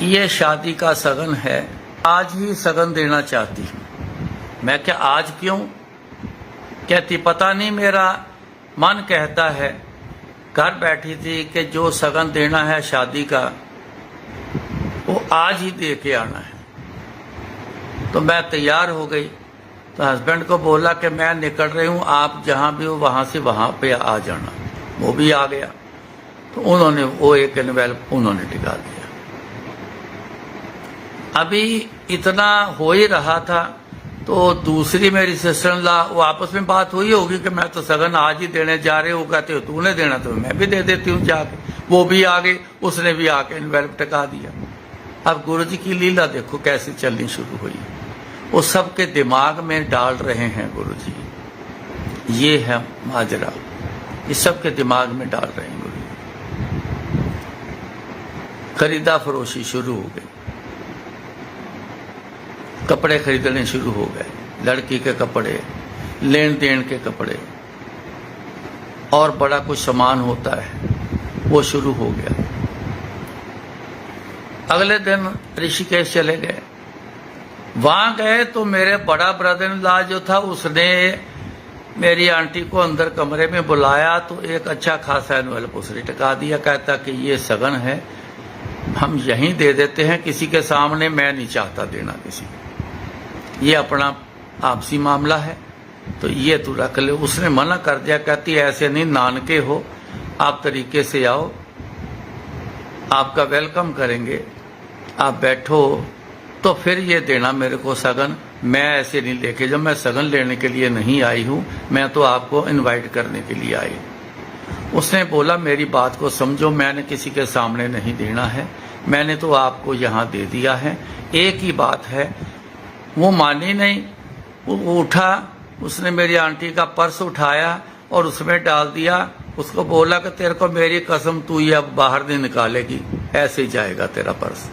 ये शादी का सगन है, आज ही सगन देना चाहती हूँ। मैं क्या आज क्यों? कहती पता नहीं, मेरा मन कहता है। घर बैठी थी कि जो सगन देना है शादी का वो आज ही दे के आना है। तो मैं तैयार हो गई, तो हस्बैंड को बोला कि मैं निकल रही हूँ, आप जहाँ भी हो वहाँ से वहाँ पे आ जाना। वो भी आ गया। तो उन्होंने वो एक एनवेलप उन्होंने टिका दिया। अभी इतना हो ही रहा था तो दूसरी मेरी सिस्टर इन लॉ, वो आपस में बात हुई होगी कि मैं तो सगन आज ही देने जा रहे हो, कहते हो तूने देना तो मैं भी दे देती हूँ जाके। वो भी आ गए, उसने भी आके एनवेलप टिका दिया। अब गुरुजी की लीला देखो कैसे चलनी शुरू हुई। वो सबके दिमाग में डाल रहे हैं गुरुजी, ये है माजरा, ये सबके दिमाग में डाल रहे हैं गुरुजी। खरीदा फरोशी शुरू हो गई, कपड़े खरीदने शुरू हो गए, लड़की के कपड़े, लेन देन के कपड़े, और बड़ा कुछ सामान होता है वो शुरू हो गया। अगले दिन ऋषिकेश चले गए। वहां गए तो मेरे बड़ा ब्रदर इन लॉ जो था उसने मेरी आंटी को अंदर कमरे में बुलाया, तो एक अच्छा खासा एनवेलप उसने टिका दिया। कहता कि ये सगन है, हम यहीं दे देते हैं, किसी के सामने मैं नहीं चाहता देना किसी को, ये अपना आपसी मामला है, तो ये तू रख ले। उसने मना कर दिया, कहती ऐसे नहीं, नानके हो आप, तरीके से आओ, आपका वेलकम करेंगे, आप बैठो तो फिर ये देना मेरे को सगन। मैं ऐसे नहीं लेके, जब मैं सगन लेने के लिए नहीं आई हूँ, मैं तो आपको इनवाइट करने के लिए आई। उसने बोला मेरी बात को समझो, मैंने किसी के सामने नहीं देना है, मैंने तो आपको यहाँ दे दिया है, एक ही बात है। वो मानी नहीं, वो उठा, उसने मेरी आंटी का पर्स उठाया और उसमें डाल दिया। उसको बोला कि तेरे को मेरी कसम, तू ये अब बाहर नहीं निकालेगी, ऐसे ही जाएगा तेरा पर्स।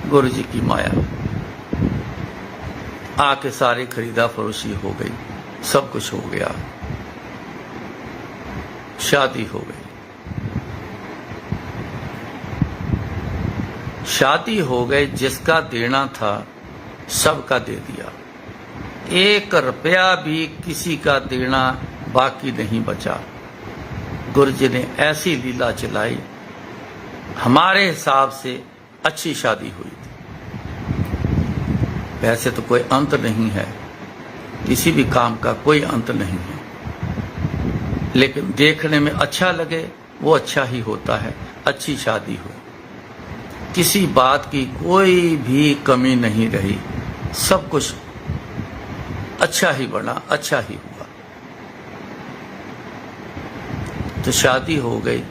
गुरुजी की माया, आके सारी खरीदा फरोशी हो गई, सब कुछ हो गया, शादी हो गई। शादी हो गई, जिसका देना था सबका दे दिया, 1 रुपया भी किसी का देना बाकी नहीं बचा। गुरुजी ने ऐसी लीला चलाई, हमारे हिसाब से अच्छी शादी हुई थी। वैसे तो कोई अंत नहीं है, किसी भी काम का कोई अंत नहीं है, लेकिन देखने में अच्छा लगे वो अच्छा ही होता है। अच्छी शादी हो, किसी बात की कोई भी कमी नहीं रही, सब कुछ अच्छा ही बना, अच्छा ही हुआ। तो शादी हो गई।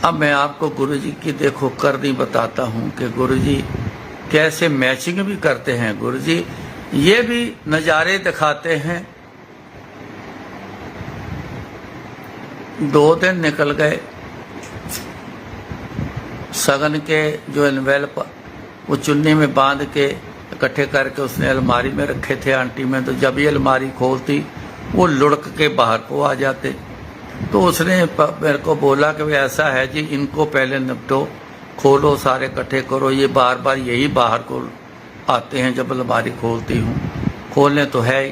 अब मैं आपको गुरुजी की देखो करनी बताता हूँ कि गुरुजी कैसे मैचिंग भी करते हैं। गुरुजी ये भी नज़ारे दिखाते हैं। 2 दिन निकल गए, सगन के जो एनवेलप वो चुन्नी में बांध के इकट्ठे करके उसने अलमारी में रखे थे आंटी में। तो जब ये अलमारी खोलती वो लुढ़क के बाहर को आ जाते। तो उसने मेरे को बोला कि ऐसा है जी, इनको पहले निपटो, खोलो, सारे इकट्ठे करो, ये बार बार यही बाहर को आते हैं जब अलमारी खोलती हूँ, खोलने तो है ही,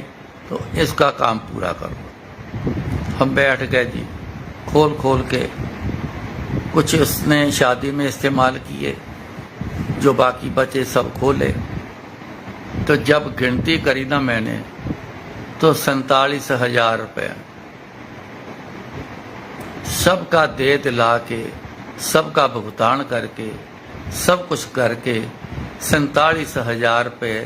तो इसका काम पूरा करो। हम बैठ गए जी, खोल खोल के कुछ उसने शादी में इस्तेमाल किए, जो बाकी बचे सब खोले। तो जब गिनती करी ना मैंने, तो 47,000 रुपये सबका दे दिला के, सबका भुगतान करके, सब कुछ करके 47,000 रुपये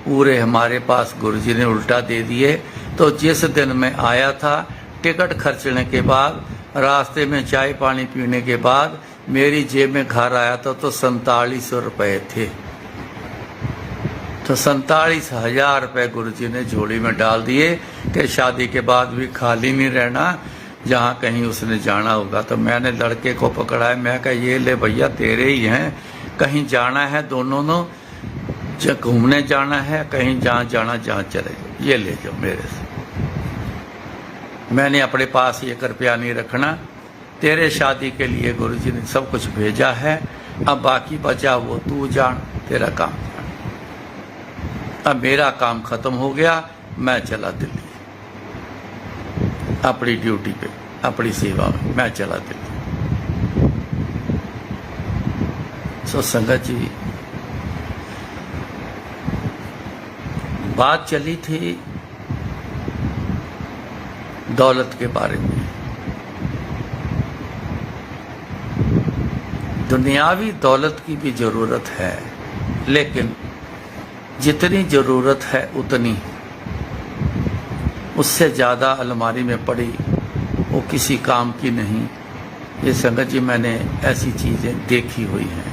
पूरे हमारे पास गुरुजी ने उल्टा दे दिए। तो जिस दिन मैं आया था, टिकट खर्चने के बाद, रास्ते में चाय पानी पीने के बाद मेरी जेब में घर आया था तो 4700 रुपये थे। तो 47,000 रुपये गुरुजी ने झोली में डाल दिए कि शादी के बाद भी खाली नहीं रहना, जहाँ कहीं उसने जाना होगा। तो मैंने लड़के को पकड़ा है, मैं कहा ये ले भैया तेरे ही हैं, कहीं जाना है दोनों ने, घूमने जाना है, कहीं जहाँ जाना जहाँ चले, ये ले जाओ मेरे से। मैंने अपने पास 1 रुपया नहीं रखना, तेरे शादी के लिए गुरुजी ने सब कुछ भेजा है, अब बाकी बचा वो तू जान, तेरा काम जान। अब मेरा काम खत्म हो गया, मैं चला दिल्ली अपनी ड्यूटी पे, अपनी सेवा में मैं चला दिल्ली। सो संगत जी, बात चली थी दौलत के बारे में। दुनियावी दौलत की भी जरूरत है, लेकिन जितनी जरूरत है उतनी, उससे ज़्यादा अलमारी में पड़ी वो किसी काम की नहीं। ये संगत जी, मैंने ऐसी चीज़ें देखी हुई हैं।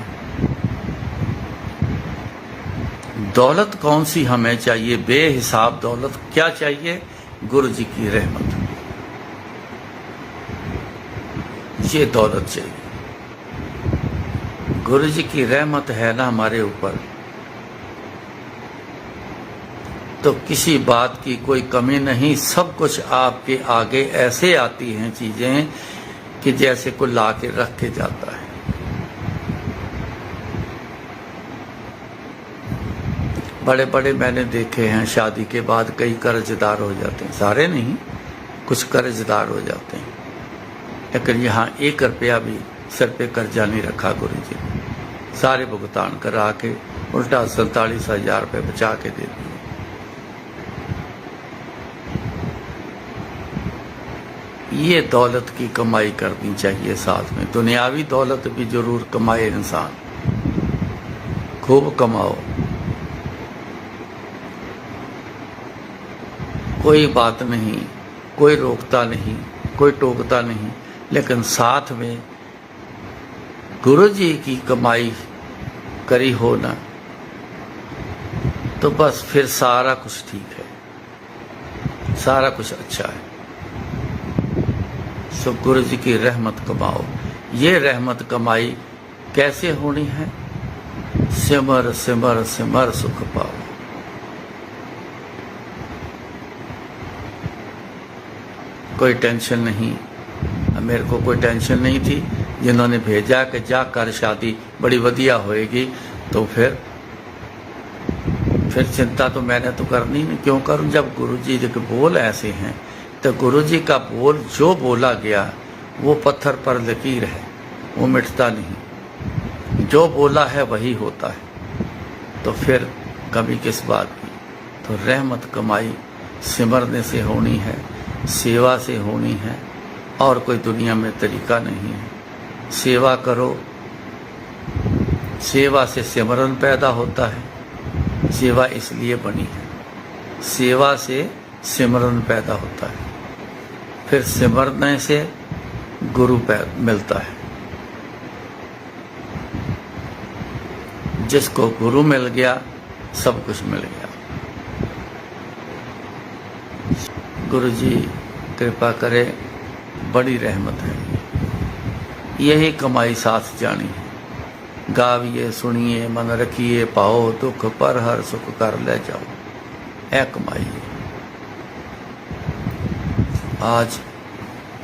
दौलत कौन सी हमें चाहिए? बेहिसाब दौलत। क्या चाहिए? गुरु जी की रहमत, ये दौलत चाहिए। गुरु जी की रहमत है ना हमारे ऊपर, तो किसी बात की कोई कमी नहीं। सब कुछ आपके आगे ऐसे आती हैं चीजें कि जैसे कोई ला के रख के जाता है। बड़े बड़े मैंने देखे हैं, शादी के बाद कई कर्जदार हो जाते हैं, सारे नहीं, कुछ कर्जदार हो जाते हैं, लेकिन यहाँ 1 रुपया भी सर पे कर्जा नहीं रखा गुरु जी ने, सारे भुगतान करा के उल्टा 47,000 रुपये बचा के दे दिए। ये दौलत की कमाई करनी चाहिए साथ में। दुनियावी दौलत भी जरूर कमाए इंसान, खूब कमाओ, कोई बात नहीं, कोई रोकता नहीं, कोई टोकता नहीं, लेकिन साथ में गुरु जी की कमाई करी हो ना, तो बस फिर सारा कुछ ठीक है, सारा कुछ अच्छा है। सो गुरु जी की रहमत कमाओ। ये रहमत कमाई कैसे होनी है? सिमर सिमर सिमर सुख पाओ। कोई टेंशन नहीं, मेरे को कोई टेंशन नहीं थी। जिन्होंने भेजा कि जा कर शादी बड़ी वधिया होएगी, तो फिर चिंता तो मैंने तो करनी नहीं। क्यों करूं जब गुरु जी के बोल ऐसे हैं? तो गुरु जी का बोल जो बोला गया वो पत्थर पर लकीर है, वो मिटता नहीं। जो बोला है वही होता है, तो फिर कभी किस बात की? तो रहमत कमाई सिमरने से होनी है, सेवा से होनी है, और कोई दुनिया में तरीका नहीं है। सेवा करो, सेवा से सिमरन पैदा होता है। सेवा इसलिए बनी है, सेवा से सिमरन पैदा होता है, फिर सिमरने से गुरु मिलता है। जिसको गुरु मिल गया सब कुछ मिल गया। गुरु जी कृपा करे, बड़ी रहमत है। यही कमाई साथ जानी है। गाविए सुनिए मन रखिए, पाओ दुख पर हर सुख कर ले जाओ, ऐ कमाइए। आज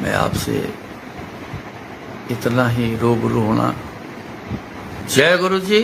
मैं आपसे इतना ही रूबरू होना। जय गुरु जी।